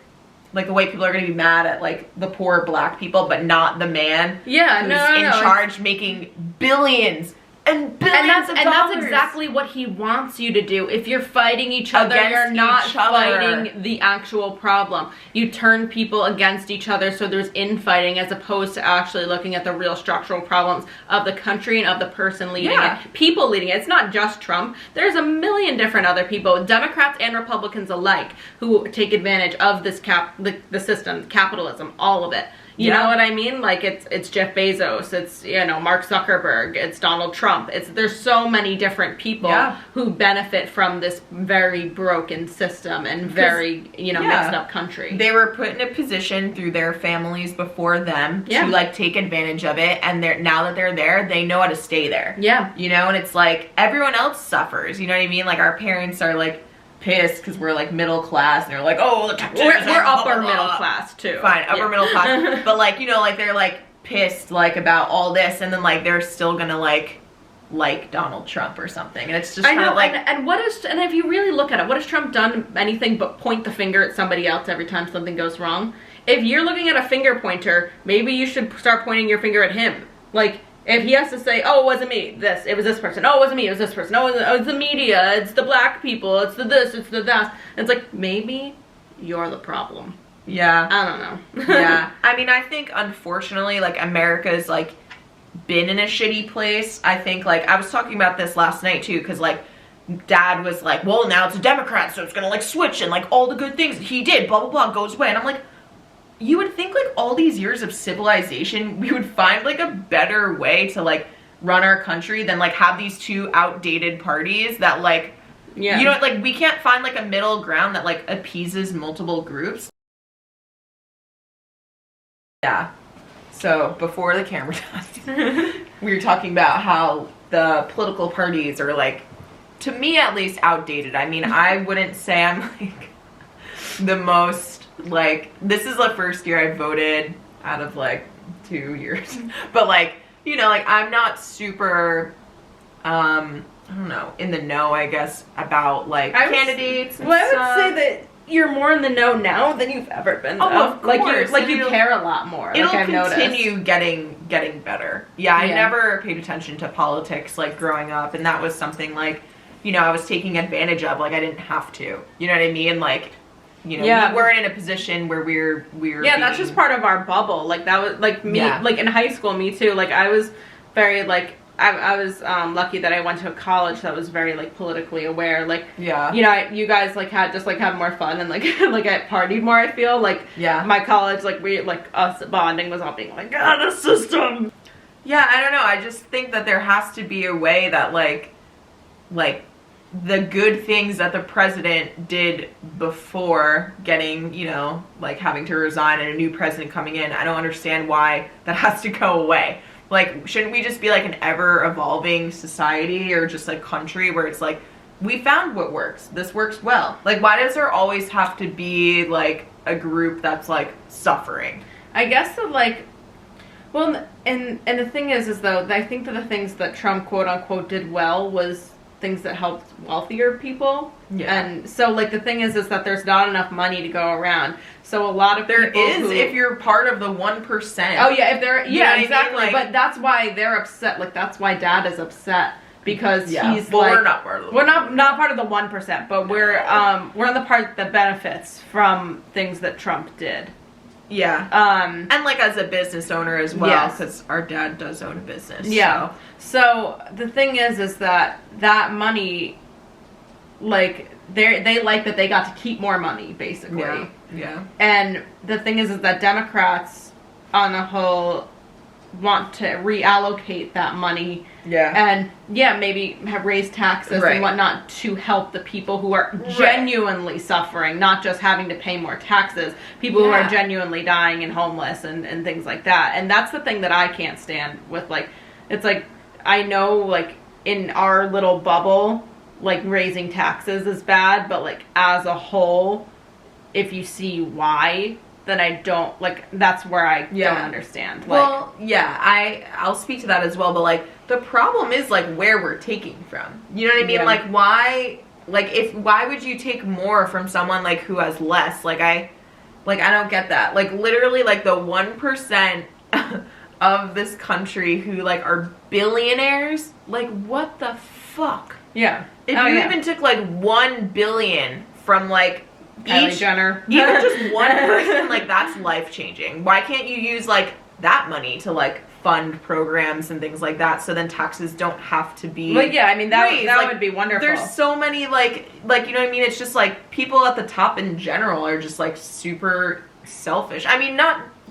the white people are going to be mad at like the poor black people, but not the man who's in charge making billions and billions of dollars. And that's exactly what he wants you to do. If you're fighting each other, you're not fighting the actual problem. You turn people against each other so there's infighting as opposed to actually looking at the real structural problems of the country and of the person leading it. People leading it. It's not just Trump. There's a million different other people, Democrats and Republicans alike, who take advantage of this the system, capitalism, all of it. You know what I mean? Like it's Jeff Bezos, it's Mark Zuckerberg, it's Donald Trump. There's so many different people who benefit from this very broken system and very mixed up country. They were put in a position through their families before them to like take advantage of it, and now that they're there, they know how to stay there. Yeah. And it's like everyone else suffers. You know what I mean? Like our parents are like pissed because we're like middle class and they're like, oh, the taxes we're upper middle class too. Fine, upper middle class. But like like they're like pissed like about all this, and then like they're still gonna like Donald Trump or something, and it's just kind of like and if you really look at it, what has Trump done anything but point the finger at somebody else every time something goes wrong? If you're looking at a finger pointer, maybe you should start pointing your finger at him. Like, if he has to say, oh, it wasn't me, it was this person, oh, it wasn't me, it was this person, oh, it's the media, it's the black people, it's the this, it's the that. It's like, maybe you're the problem. Yeah. I don't know. Yeah. I mean, I think, unfortunately, like, America's, like, been in a shitty place. I think, like, I was talking about this last night, too, because, like, Dad was like, well, now it's a Democrat, so it's gonna, like, switch, and, like, all the good things that he did, blah, blah, blah, goes away. And I'm like, you would think like all these years of civilization, we would find like a better way to like run our country than like have these two outdated parties that like, like we can't find like a middle ground that like appeases multiple groups. Yeah. So before the camera died, we were talking about how the political parties are like, to me at least, outdated. I mean, I wouldn't say I'm like the most like, this is the first year I voted out of like 2 years, but like, like I'm not super I don't know, in the know, I guess, about like candidates and I would say that you're more in the know now than you've ever been. Oh, of course. Like you care a lot more. It'll like continue getting better. Yeah, I never paid attention to politics like growing up, and that was something like, I was taking advantage of. Like I didn't have to. You know what I mean? Like, we weren't in a position where we're that's just part of our bubble. Like that was like me, like in high school, me too. Like I was very like I was lucky that I went to a college that was very like politically aware. Like you guys like had more fun and like like I partied more. I feel like my college us bonding was all being like the system. Yeah, I don't know. I just think that there has to be a way that like the good things that the president did before getting, you know, like having to resign and a new president coming in, I don't understand why that has to go away. Like, shouldn't we just be like an ever-evolving society or just like country where it's like, we found what works. This works well. Like, why does there always have to be like a group that's like suffering? I guess that like, well, and the thing is though, I think that the things that Trump quote unquote did well was things that helped wealthier people. Yeah. And so like the thing is that there's not enough money to go around. So a lot of there is if you're part of the 1%. Oh yeah, if they're exactly. Like, but that's why they're upset. Like that's why Dad is upset because he's well, like we're not part of the we're not part of the 1%, but we're on the part that benefits from things that Trump did. Yeah. And like as a business owner as well, because our dad does own a business. Yeah. So the thing is that money, like they like that they got to keep more money basically. Yeah. And the thing is that Democrats, on the whole, want to reallocate that money. Yeah. And maybe have raised taxes and whatnot to help the people who are genuinely suffering, not just having to pay more taxes. People who are genuinely dying and homeless and things like that. And that's the thing that I can't stand with, like, it's like, I know, like, in our little bubble, like, raising taxes is bad, but, like, as a whole, if you see why, then I don't, like, that's where I don't understand. Like, well, I'll speak to that as well, but, like, the problem is, like, where we're taking from. You know what I mean? Yeah. Like, why would you take more from someone, like, who has less? I don't get that. Like, literally, like, the 1% of this country who, like, are billionaires, like, what the fuck? Yeah. If you even took, like, 1 billion from, like, Kylie Jenner. Even just one person, like, that's life-changing. Why can't you use, like, that money to, like, fund programs and things like that so then taxes don't have to be Well, yeah, I mean, that like, would be wonderful. There's so many, like, you know what I mean? It's just, like, people at the top in general are just, like, super selfish. I mean,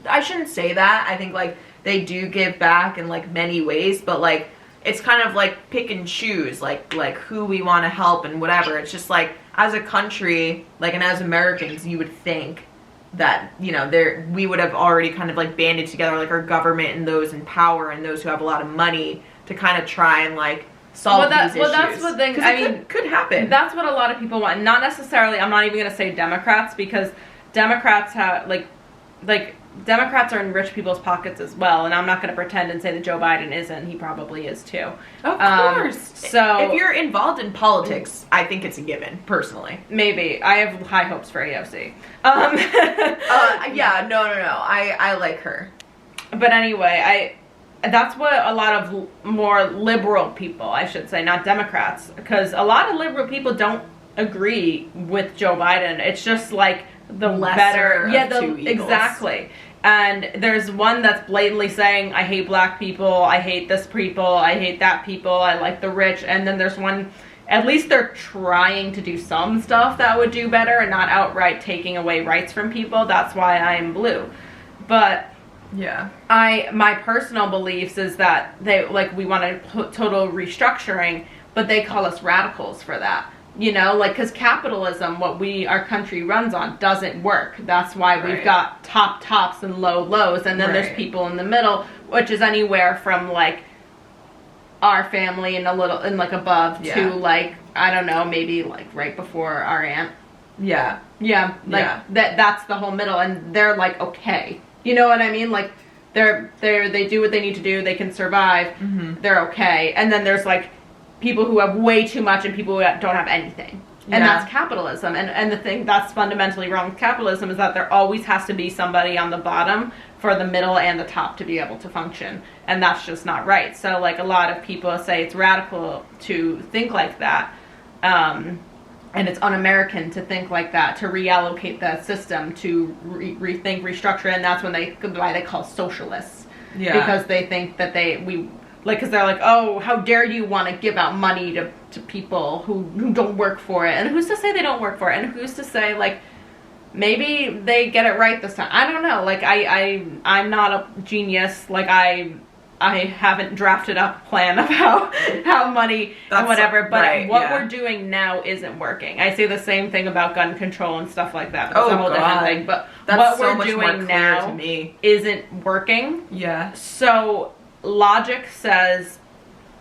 I shouldn't say that. I think, like, they do give back in, like, many ways, but, like, it's kind of, like, pick and choose, like who we want to help and whatever. It's just, like, as a country, like, and as Americans, you would think that, you know, we would have already kind of, like, banded together, like, our government and those in power and those who have a lot of money to kind of try and, like, solve these issues. Well, that's what thing, I mean, could happen. That's what a lot of people want. Not necessarily, I'm not even going to say Democrats, because Democrats have, like, Democrats are in rich people's pockets as well, and I'm not going to pretend and say that Joe Biden isn't. He probably is too. Of course. So if you're involved in politics, I think it's a given, personally. Maybe. I have high hopes for AOC. Yeah, no. I like her. But anyway, that's what a lot of more liberal people, I should say, not Democrats, because a lot of liberal people don't agree with Joe Biden. It's just like the lesser of two evils. Exactly. And there's one that's blatantly saying, I hate black people, I hate this people, I hate that people, I like the rich. And then there's one, at least they're trying to do some stuff that would do better and not outright taking away rights from people. That's why I'm blue. But yeah, my personal beliefs is that we want a total restructuring, but they call us radicals for that. You know, like, because capitalism, what our country runs on, doesn't work. That's why we've got tops and lows, and then there's people in the middle, which is anywhere from, like, our family and like above to, like, I don't know, maybe like right before our aunt. Yeah. Yeah. Like that's the whole middle, and they're like, okay. You know what I mean? Like, they do what they need to do. They can survive. Mm-hmm. They're okay. And then there's, like, people who have way too much and people who don't have anything. And that's capitalism. And the thing that's fundamentally wrong with capitalism is that there always has to be somebody on the bottom for the middle and the top to be able to function. And that's just not right. So, like, a lot of people say it's radical to think like that. And it's un-American to think like that, to reallocate that system, to rethink, restructure. And that's why they call socialists. Yeah. Because they think that because they're like, oh, how dare you want to give out money to people who don't work for it. And who's to say they don't work for it? And who's to say, like, maybe they get it right this time? I don't know. Like, I'm not a genius. Like, I haven't drafted up a plan of how money and whatever, but what we're doing now isn't working. I say the same thing about gun control and stuff like that. That's a whole different thing. But what we're doing now isn't working. Yeah. So logic says,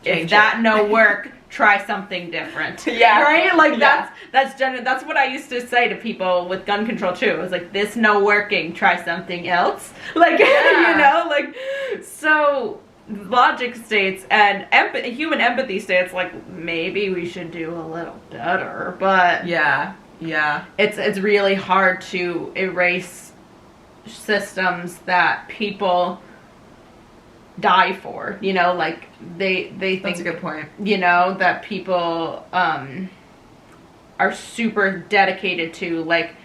if that no work, try something different. Yeah. Right? Like that's what I used to say to people with gun control too. It was like, this no working, try something else. Like, you know, like, so logic states and human empathy states like, maybe we should do a little better, but it's really hard to erase systems that people die for, you know, like they think, that's a good point, you know, that people are super dedicated to, like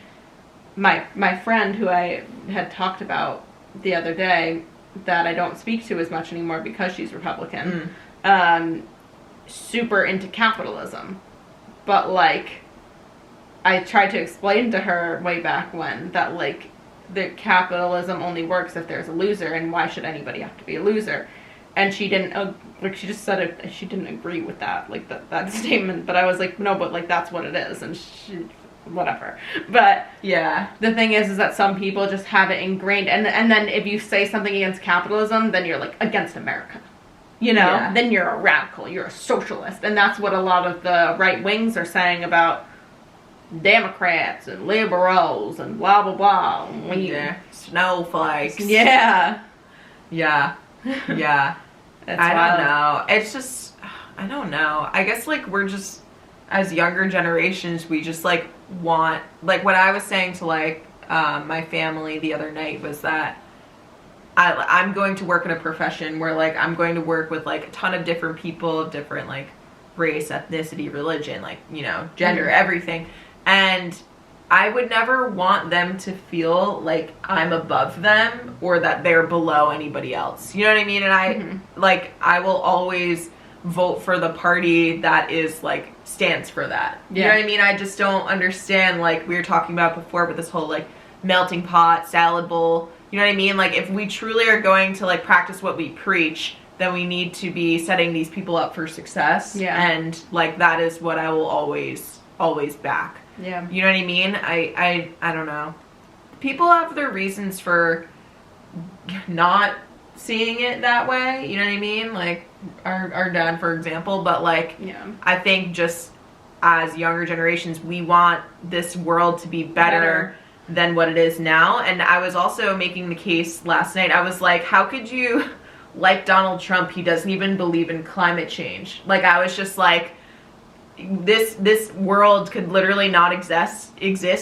my friend who I had talked about the other day that I don't speak to as much anymore because she's Republican, super into capitalism. But, like, I tried to explain to her way back when that, like, the capitalism only works if there's a loser, and why should anybody have to be a loser? And she didn't, like, she just said it, she didn't agree with that, like, that statement. But I was like, no, but, like, that's what it is. And she, whatever. But yeah, the thing is that some people just have it ingrained, and then if you say something against capitalism, then you're like against America, you know. Then you're a radical, you're a socialist, and that's what a lot of the right wings are saying about Democrats and liberals and blah blah blah. Snowflakes. Yeah. I don't know, it's just, I don't know, I guess, like, we're just, as younger generations, we just, like, want, like, what I was saying to, like, my family the other night was that I'm going to work in a profession where, like, I'm going to work with, like, a ton of different people of different, like, race, ethnicity, religion, like, you know, gender, everything. And I would never want them to feel like I'm above them or that they're below anybody else. You know what I mean? And I, like, I will always vote for the party that is, like, stands for that. You know what I mean? I just don't understand, like we were talking about before, with this whole, like, melting pot, salad bowl. You know what I mean? Like, if we truly are going to, like, practice what we preach, then we need to be setting these people up for success. Yeah. And, like, that is what I will always back. Yeah. You know what I mean? I don't know. People have their reasons for not seeing it that way. You know what I mean? Like, our dad, for example. But, like, I think just as younger generations, we want this world to be better than what it is now. And I was also making the case last night. I was like, how could you like Donald Trump? He doesn't even believe in climate change. Like, I was just like, this world could literally not exist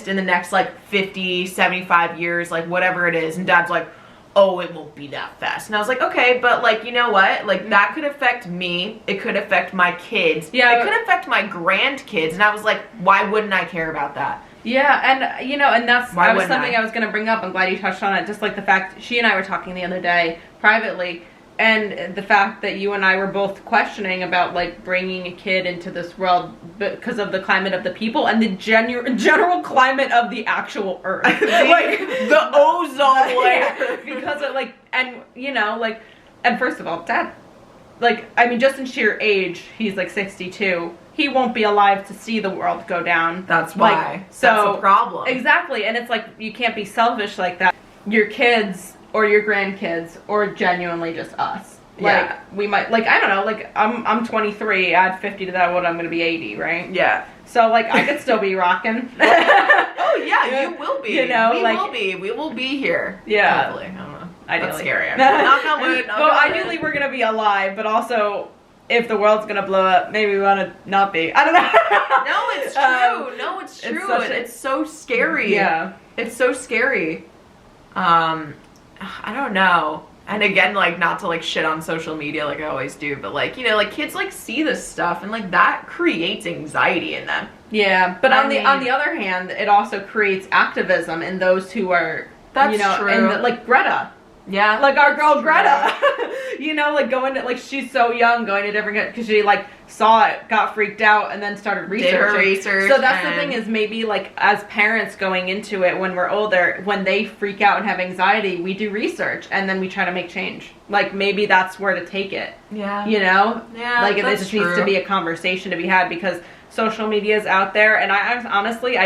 in the next, like, 50, 75 years, like, whatever it is. And Dad's like, oh, it won't be that fast. And I was like, okay, but, like, you know what? Like, that could affect me. It could affect my kids. Yeah. It could affect my grandkids. And I was like, why wouldn't I care about that? Yeah, and, you know, and that's something I was going to bring up. I'm glad you touched on it. Just, like, the fact, she and I were talking the other day privately, and the fact that you and I were both questioning about, like, bringing a kid into this world because of the climate of the people and the general climate of the actual Earth. Like, the ozone layer. Because of, like, and, you know, like, and first of all, Dad, like, I mean, just in sheer age, he's, like, 62. He won't be alive to see the world go down. That's why. Like, so, that's the problem. Exactly. And it's like, you can't be selfish like that. Your kids or your grandkids, or genuinely just us. Like, we might, like, I don't know, like, I'm 23, add 50 to that, I'm gonna be 80, right? Yeah. So, like, I could still be rocking. Oh, yeah, you will be. You know, we will be here. Yeah. Hopefully. I don't know. Ideally. That's scary. Knock on wood. Well, ideally, we're gonna be alive, but also, if the world's gonna blow up, maybe we wanna not be. I don't know. No, it's true. It's so scary. Yeah. It's so scary. I don't know. And again, like, not to, like, shit on social media like I always do, but, like, you know, like, kids, like, see this stuff and, like, that creates anxiety in them. Yeah, but on the other hand, it also creates activism in those who are, that's you know, true. and like Greta. Yeah. Like our girl Greta. You know, like going to, like she's so young going to different, because she like saw it, got freaked out, and then started researching. Did her research. So that's the thing, is maybe like as parents going into it when we're older, when they freak out and have anxiety, we do research and then we try to make change. Like maybe that's where to take it. Yeah. You know? Yeah. Like it just needs to be a conversation to be had, because social media is out there, and I honestly,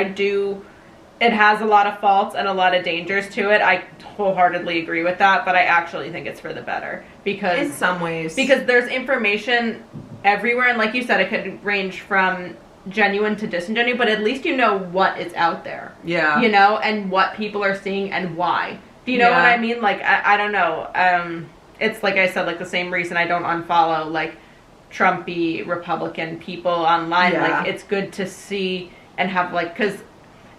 it has a lot of faults and a lot of dangers to it. I wholeheartedly agree with that, but I actually think it's for the better, because in some ways, because there's information everywhere, and like you said, it could range from genuine to disingenuous, but at least you know what is out there. Yeah. You know, and what people are seeing and why. Do you know what I mean? Like I don't know. It's like I said, like the same reason I don't unfollow like Trumpy Republican people online. Yeah. Like it's good to see and have like, because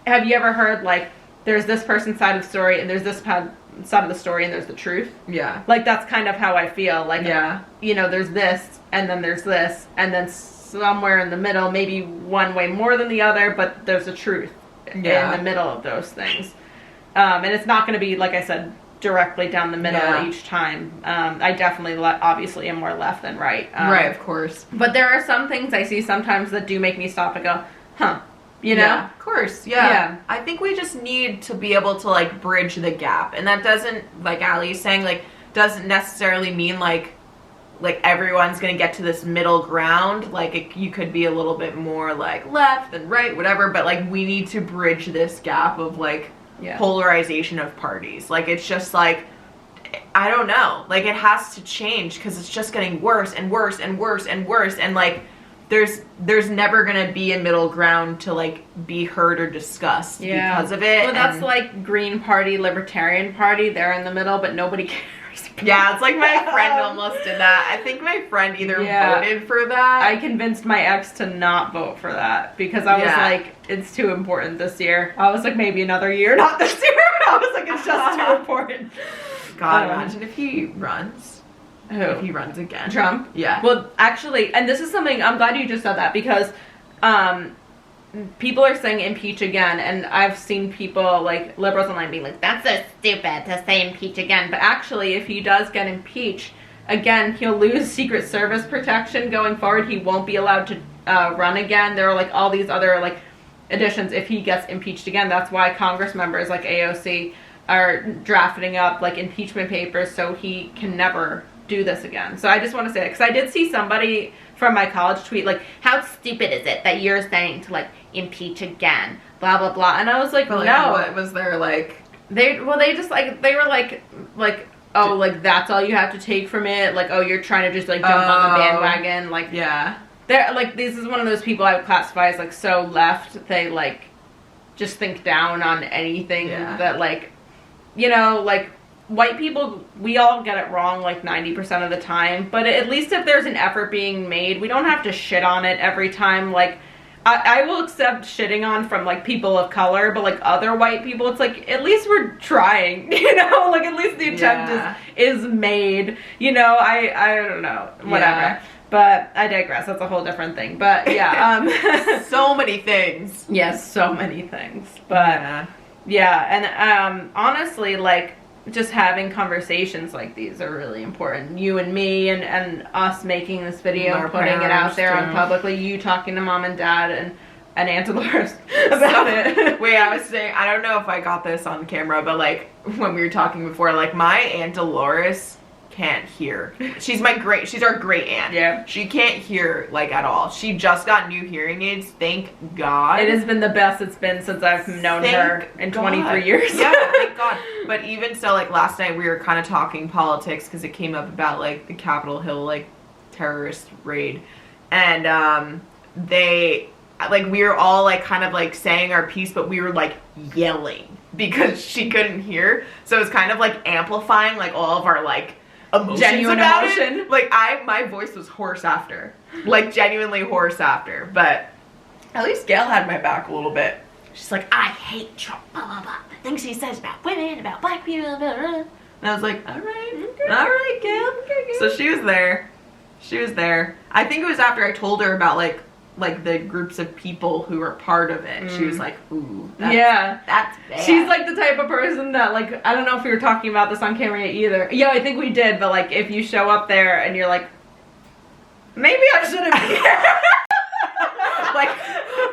have you ever heard like there's this person's side of the story and there's this side of the story and there's the truth? Yeah. Like that's kind of how I feel. Like, yeah, you know, there's this and then there's this and then somewhere in the middle, maybe one way more than the other, but there's a truth in the middle of those things. And it's not going to be, like I said, directly down the middle each time. I definitely obviously am more left than right. Right, of course. But there are some things I see sometimes that do make me stop and go, huh. You know? Yeah, of course, yeah. I think we just need to be able to, like, bridge the gap. And that doesn't, like Allie's saying, like, doesn't necessarily mean, like everyone's going to get to this middle ground. Like, you could be a little bit more, like, left and right, whatever. But, like, we need to bridge this gap of, like, polarization of parties. Like, it's just, like, I don't know. Like, it has to change because it's just getting worse and worse and worse and worse. And, like, there's never gonna be a middle ground to like be heard or discussed because of it. Well, that's like Green Party, Libertarian Party. They're in the middle, but nobody cares. Yeah, it's like my friend almost did that. I think my friend either voted for that. I convinced my ex to not vote for that because I was like, it's too important this year. I was like, maybe another year, not this year. I was like, it's just too important. God, imagine if he runs. Who? If he runs again. Trump? Yeah. Well, actually, and this is something, I'm glad you just said that, because people are saying impeach again, and I've seen people, like, liberals online being like, that's so stupid to say impeach again. But actually, if he does get impeached, again, he'll lose Secret Service protection going forward. He won't be allowed to run again. There are, like, all these other, like, additions if he gets impeached again. That's why Congress members like AOC are drafting up, like, impeachment papers so he can never do this again. So I just want to say it, because I did see somebody from my college tweet like, how stupid is it that you're saying to like impeach again, blah blah blah. And I was like, but, no. What was there like they just like they were like oh, like that's all you have to take from it, like, oh, you're trying to just like jump on the bandwagon, like, they're like, this is one of those people I would classify as like so left. They like just think down on anything that, like, you know, like, white people, we all get it wrong like 90% of the time, but at least if there's an effort being made, we don't have to shit on it every time. Like, I will accept shitting on from like people of color, but like other white people, it's like, at least we're trying, you know, like at least the attempt is made, you know. I don't know, whatever. But I digress. That's a whole different thing. But yeah, so many things. Yes, so many things. But and honestly, like, just having conversations like these are really important. You and me and us making this video and putting it out there on publicly, you talking to mom and dad and Aunt Dolores about it. Wait, I was saying, I don't know if I got this on camera, but like when we were talking before, like my Aunt Dolores can't hear. She's our great aunt. Yeah. She can't hear like at all. She just got new hearing aids. Thank God. It has been the best it's been since I've known her in 23 years. Yeah, thank God. But even so, like last night we were kind of talking politics because it came up about like the Capitol Hill like terrorist raid, and we were all like kind of like saying our piece, but we were like yelling because she couldn't hear. So it was kind of like amplifying like all of our like genuine emotion. It. Like my voice was hoarse after, like genuinely hoarse after. But at least Gail had my back a little bit. She's like, I hate Trump, blah blah blah. The things he says about women, about black people, blah, blah, blah. And I was like, all right, Gail. Okay. So she was there. I think it was after I told her about like like the groups of people who are part of it. She was like, ooh, that's bad. She's like the type of person that, like, I don't know if we were talking about this on camera either. Yeah, I think we did, but like if you show up there and you're like, maybe I shouldn't be here. Like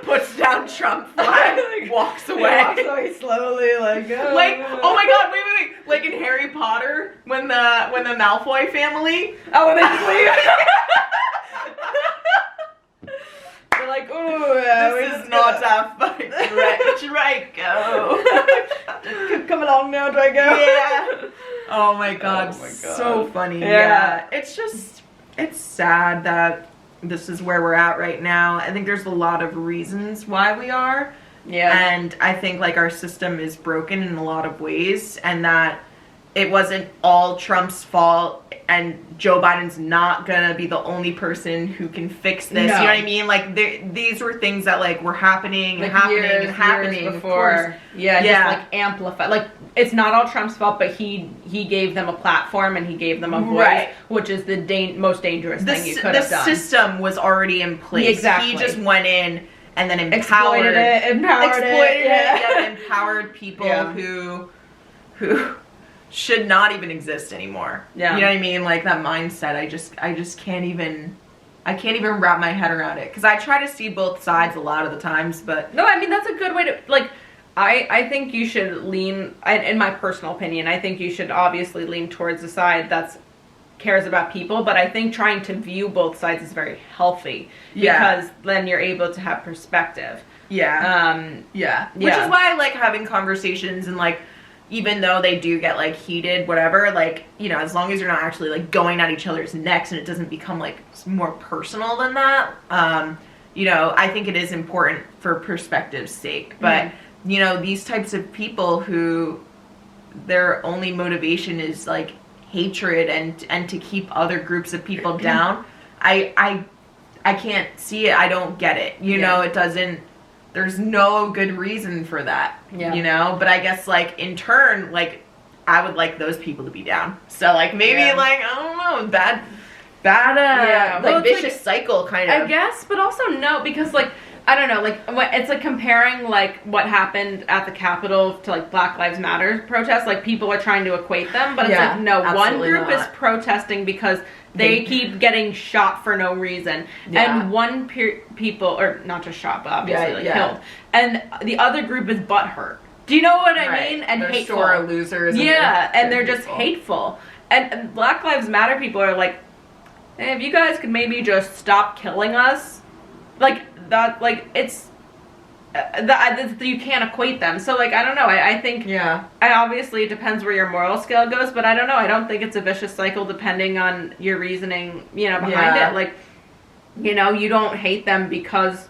puts down Trump flag, like, walks away. Walks away slowly, like, oh. Like, oh my god, wait. Like in Harry Potter, when the Malfoy family, when they leave. They're like, ooh, this is not our fight. Draco. Come along now, Draco. Yeah. Oh my god, so funny. Yeah. It's just, it's sad that this is where we're at right now. I think there's a lot of reasons why we are. Yeah. And I think like our system is broken in a lot of ways, and that it wasn't all Trump's fault, and Joe Biden's not gonna be the only person who can fix this. No. You know what I mean? Like these were things that like were happening and like happening before. Yeah, just like amplify. Like it's not all Trump's fault, but he gave them a platform and he gave them a voice, which is the most dangerous thing you could have done. The system was already in place. Exactly. He just went in and then empowered people who should not even exist anymore. Yeah. You know what I mean? Like that mindset, I just can't even wrap my head around it. Cause I try to see both sides a lot of the times, but. No, I mean, that's a good way to, like, I think you should lean, in my personal opinion, I think you should obviously lean towards the side that's cares about people, but I think trying to view both sides is very healthy. Because then you're able to have perspective. Yeah. Which is why I like having conversations, and like, even though they do get like heated, whatever, like, you know, as long as you're not actually like going at each other's necks and it doesn't become like more personal than that, you know, I think it is important for perspective's sake. But, you know, these types of people who their only motivation is like hatred and to keep other groups of people down, I can't see it. I don't get it. You know, it doesn't. There's no good reason for that, you know? But I guess, like, in turn, like, I would like those people to be down. So, like, maybe, like, I don't know, bad, like, vicious cycle, kind of. I guess, but also no, because, like, I don't know, like, it's like comparing, like, what happened at the Capitol to, like, Black Lives Matter protests. Like, people are trying to equate them, but it's like, no, one group is protesting because they keep getting shot for no reason. And one people, or not just shot, but obviously killed. And the other group is butthurt. Do you know what I mean? And they're hateful. sore losers. And they're just hateful. And Black Lives Matter people are like, hey, if you guys could maybe just stop killing us. Like, that, like, it's... you can't equate them. So, like, I don't know. I think... obviously, it depends where your moral scale goes, but I don't know. I don't think it's a vicious cycle depending on your reasoning, you know, behind it. Like, you know, you don't hate them because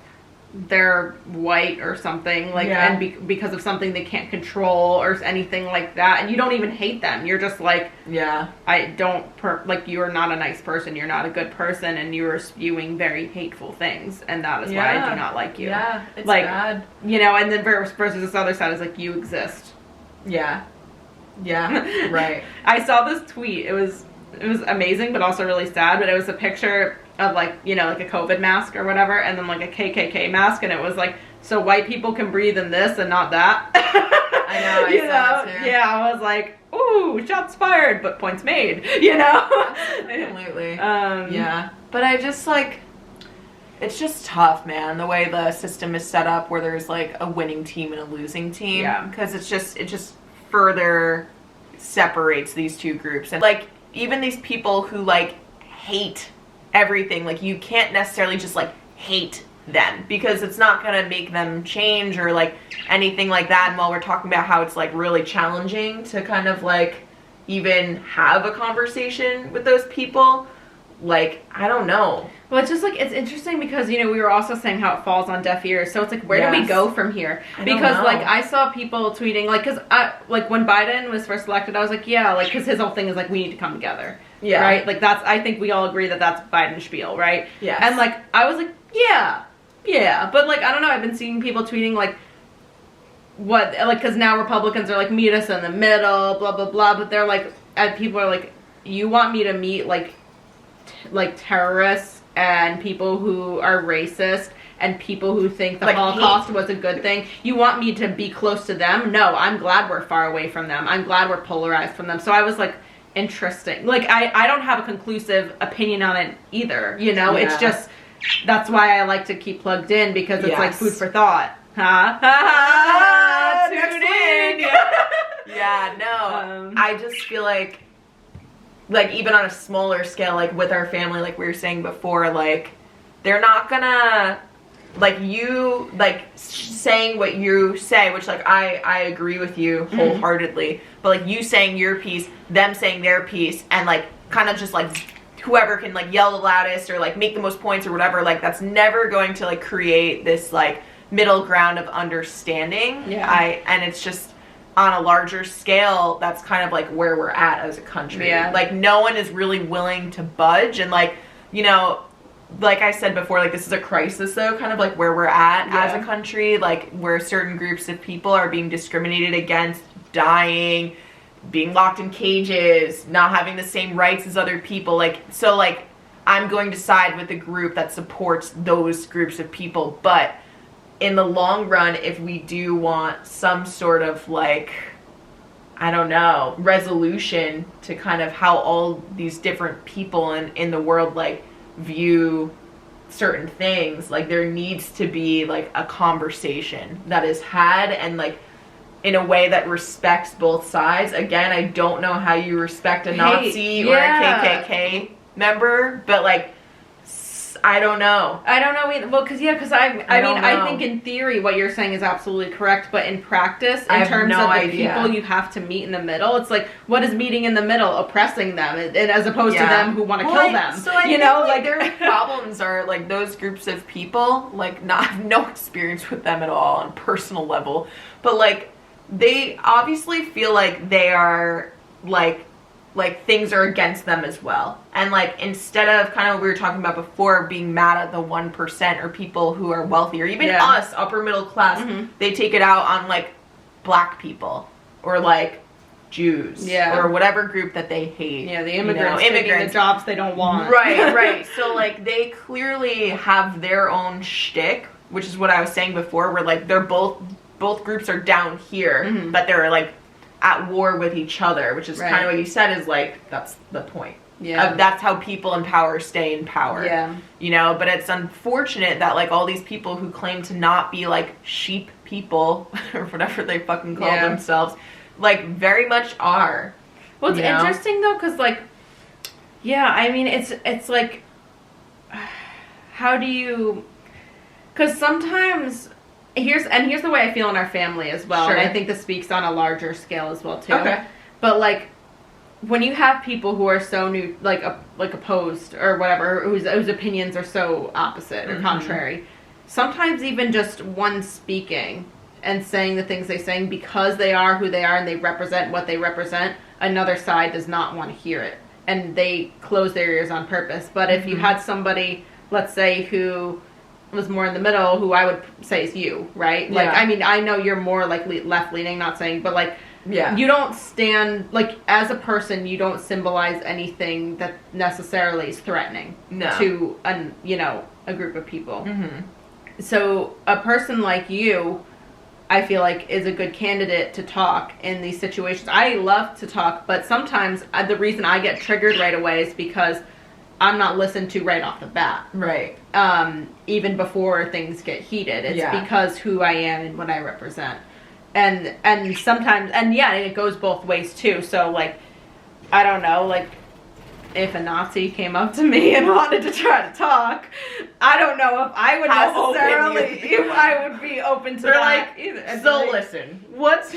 they're white or something, like, and because of something they can't control or anything like that, and you don't even hate them. You're just like, I don't, like, you are not a nice person, you're not a good person, and you are spewing very hateful things, and that is why I do not like you. Yeah, it's like, bad. You know, and then versus this other side is like, you exist. Yeah, right. I saw this tweet, it was amazing, but also really sad, but it was a picture of, like, you know, like a COVID mask or whatever, and then like a KKK mask, and it was like, so white people can breathe in this and not that. I know, I saw that too. Yeah, I was like, ooh, shots fired, but points made, you know? Absolutely. But I just, like, it's just tough, man, the way the system is set up, where there's like a winning team and a losing team. Because it just further separates these two groups. And like, even these people who like hate everything, like, you can't necessarily just like hate them, because it's not gonna make them change or like anything like that. And while we're talking about how it's like really challenging to kind of like even have a conversation with those people, like, I don't know. Well, it's just like, it's interesting because, you know, we were also saying how it falls on deaf ears. So it's like, where do we go from here? Because, like, I saw people tweeting, like, because, like, when Biden was first elected, I was like, yeah, like, because his whole thing is, like, we need to come together. Yeah. Right? Like, that's, I think we all agree that that's Biden's spiel, right? Yeah. And, like, I was like, yeah. But, like, I don't know, I've been seeing people tweeting, like, what, like, because now Republicans are like, meet us in the middle, blah, blah, blah. But they're like, people are like, you want me to meet, like terrorists and people who are racist and people who think the like Holocaust was a good thing. You want me to be close to them? No, I'm glad we're far away from them. I'm glad we're polarized from them. So I was like, interesting. Like, I don't have a conclusive opinion on it either, you know? It's just, that's why I like to keep plugged in, because it's like food for thought. Tune in. Yeah, no. I just feel like even on a smaller scale, like with our family, like we were saying before, like they're not gonna, like you, like saying what you say, which like I agree with you wholeheartedly, but like you saying your piece, them saying their piece, and like kind of just like whoever can like yell the loudest or like make the most points or whatever, like that's never going to like create this like middle ground of understanding. And it's just on a larger scale, that's kind of like where we're at as a country. Like no one is really willing to budge, and like, you know, like I said before, like this is a crisis though, kind of like where we're at as a country, like where certain groups of people are being discriminated against, dying, being locked in cages, not having the same rights as other people. Like, so like I'm going to side with the group that supports those groups of people, but in the long run, if we do want some sort of like, I don't know, resolution to kind of how all these different people in the world like view certain things, like there needs to be like a conversation that is had, and like in a way that respects both sides. Again, I don't know how you respect a Nazi or a KKK member, but like I don't know either. Well, because I think in theory what you're saying is absolutely correct, but in practice, in terms of the people you have to meet in the middle, it's like, what is meeting in the middle? Oppressing them, and as opposed to them who want to kill them. So I think, like their problems are like those groups of people, like not have no experience with them at all on a personal level, but like they obviously feel like they are like things are against them as well. And like instead of kind of what we were talking about before, being mad at the 1% or people who are wealthy, or even us, upper middle class, they take it out on like black people or like Jews or whatever group that they hate. The immigrants, taking the jobs they don't want. Right. So like they clearly have their own shtick, which is what I was saying before, where like they're both groups are down here, but they're like at war with each other, which is kind of what you said, is like that's the point. That's how people in power stay in power. You know, but it's unfortunate that like all these people who claim to not be like sheep people or whatever they fucking call themselves, like very much are. Well, it's interesting though, because like, I mean, it's like, how do you? Because sometimes. Here's the way I feel in our family as well, and I think this speaks on a larger scale as well too. But like, when you have people who are so new, like opposed or whatever, whose opinions are so opposite or contrary, sometimes even just one speaking and saying the things they're saying because they are who they are and they represent what they represent, another side does not want to hear it, and they close their ears on purpose. But if you had somebody, let's say, who was more in the middle, who I would say is you, right? Like, I mean, I know you're more like left-leaning, not saying, but like, you don't stand, like, as a person, you don't symbolize anything that necessarily is threatening to, a group of people. So a person like you, I feel like, is a good candidate to talk in these situations. I love to talk, but sometimes the reason I get triggered right away is because I'm not listened to right off the bat. Even before things get heated. It's because who I am and what I represent. And sometimes, and it goes both ways too. So like, I don't know, like if a Nazi came up to me and wanted to try to talk, I don't know if I would if I would be open to that either. So listen, what's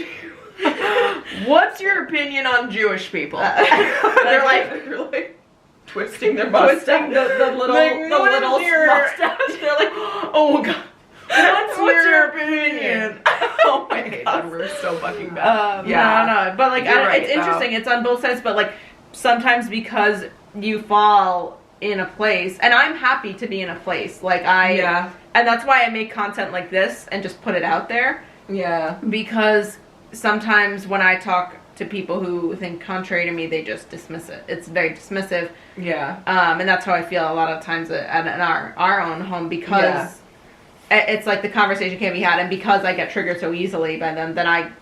your opinion on Jewish people? They're like twisting their mustache. the little mustache. They're like, oh my god. What's your opinion? Oh my god, we're so fucking bad. No. But like, it's interesting. It's on both sides. But like, sometimes because you fall in a place, and I'm happy to be in a place. Like and that's why I make content like this and just put it out there. Because sometimes when I talk to people who think contrary to me, they just dismiss it. It's very dismissive. And that's how I feel a lot of times at our own home, because it's like the conversation can't be had, and because I get triggered so easily by them, then I'm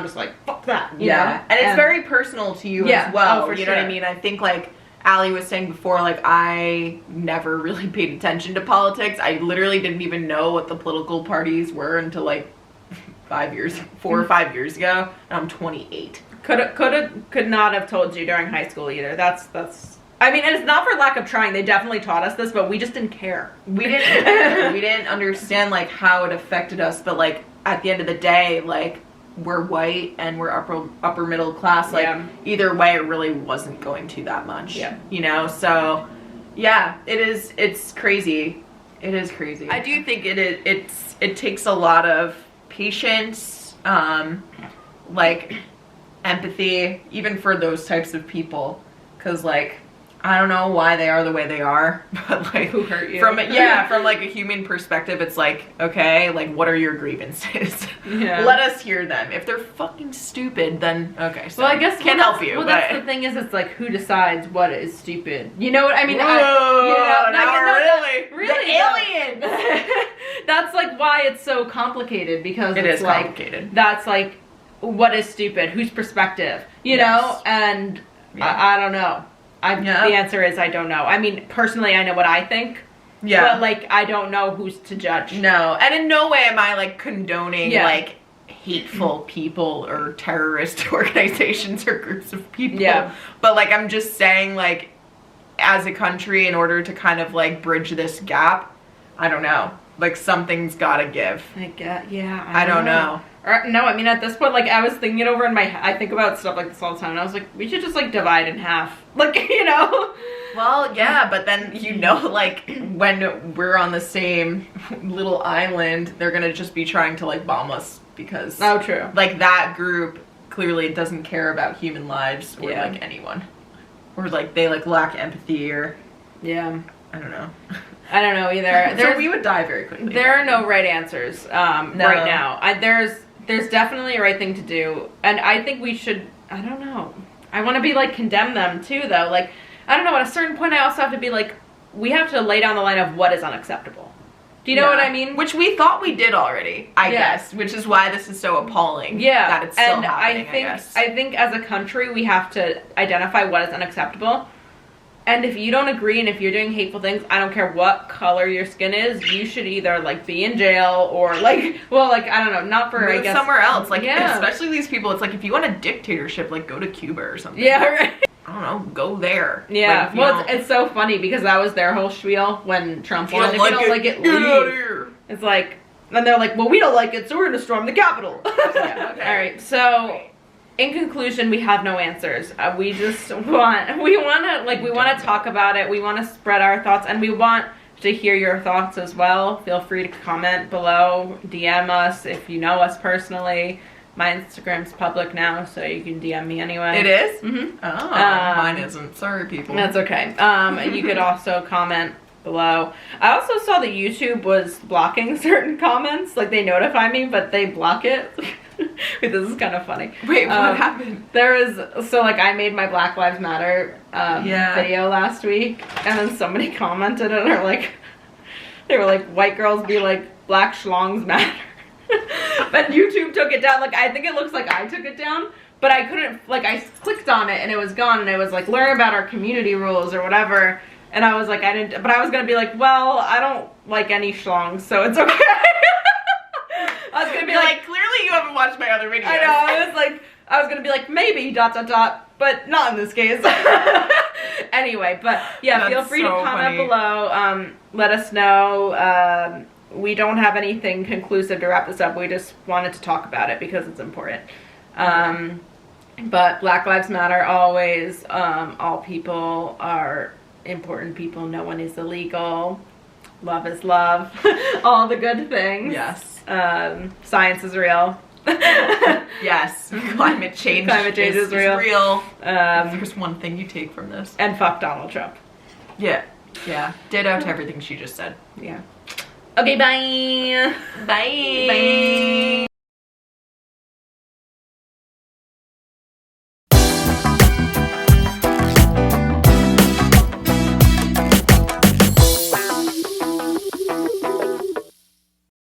just like, fuck that, you know? And it's very personal to you as well, for you know what I mean? I think, like, Allie was saying before, like, I never really paid attention to politics. I literally didn't even know what the political parties were until, like, 4 or 5 years ago, and I'm 28. Could not have told you during high school either. That's I mean, and it's not for lack of trying. They definitely taught us this, but we just didn't care. We didn't understand, like, how it affected us, but, like, at the end of the day, like, we're white and we're upper middle class. Like, either way, it really wasn't going to that much. Yeah. You know? So, yeah, it's crazy. It is crazy. I do think it takes a lot of patience, like, empathy, even for those types of people. Because, like, I don't know why they are the way they are, but, like, who hurt you? From like a human perspective, it's like, okay, like, what are your grievances? Yeah. Let us hear them. If they're fucking stupid, then okay. So well, I guess can't help you. Well, that's the thing is, it's like, who decides what is stupid? You know what I mean? Really, the aliens. That's like why it's so complicated, because it it's is like, complicated. That's like, what is stupid? Whose perspective? You know, and I don't know. The answer is I don't know. I mean, personally, I know what I think. Yeah. But, like, I don't know who's to judge. No. And in no way am I, like, condoning, like, hateful people or terrorist organizations or groups of people. Yeah. But, like, I'm just saying, like, as a country, in order to kind of, like, bridge this gap, I don't know. Like, something's gotta give. I don't know. No, I mean, at this point, like, I was thinking it over in my head. I think about stuff like this all the time, and I was like, we should just, like, divide in half. Like, you know? Well, yeah, but then, you know, like, when we're on the same little island, they're gonna just be trying to, like, bomb us because... Oh, true. Like, that group clearly doesn't care about human lives or, like, anyone. Or, like, they, like, lack empathy or... Yeah. I don't know. I don't know either. So we would die very quickly. There are no right answers right now. There's definitely a right thing to do, and I think we should, I don't know. I want to be like, condemn them too, though. Like, I don't know, at a certain point I also have to be like, we have to lay down the line of what is unacceptable. Do you know what I mean? Which we thought we did already, I guess, which is why this is so appalling. Yeah. That it's still happening, I guess. I think as a country we have to identify what is unacceptable. And if you don't agree, and if you're doing hateful things, I don't care what color your skin is, you should either, like, be in jail or, like, well, like, I don't know, not for, I guess, somewhere else. Like, especially these people, it's like, if you want a dictatorship, like, go to Cuba or something. Yeah, right. I don't know, go there. Yeah, like, well, it's so funny, because that was their whole spiel when Trump won. If you don't like it, leave. Get out of here. It's like, and they're like, well, we don't like it, so we're gonna storm the Capitol. Yeah, okay. All right, so... In conclusion, we have no answers. We just want to talk about it. We want to spread our thoughts, and we want to hear your thoughts as well. Feel free to comment below, DM us if you know us personally. My Instagram's public now, so you can DM me anyway. It is? Mm-hmm. Oh, mine isn't. Sorry, people. That's okay. You could also comment below. I also saw that YouTube was blocking certain comments. Like, they notify me, but they block it. Wait, this is kind of funny. Wait, what happened? Like, I made my Black Lives Matter video last week, and then somebody commented and they were like, white girls be like, black schlongs matter. But YouTube took it down. Like, I think it looks like I took it down, but I couldn't, like, I clicked on it and it was gone, and it was like, learn about our community rules or whatever, and I was like, but I was gonna be like, well, I don't like any schlongs, so it's okay. I was gonna be like, clearly you haven't watched my other videos. I know, I was gonna be like, maybe, ... but not in this case. Anyway, but yeah, feel free to comment below. Let us know. We don't have anything conclusive to wrap this up. We just wanted to talk about it because it's important. But Black Lives Matter always. All people are important people. No one is illegal. Love is love. All the good things. Yes. Science is real. Yes. Climate change is real. There's one thing you take from this. And fuck Donald Trump. Yeah. Yeah. Ditto to everything she just said. Yeah. Okay, bye. Bye. Bye.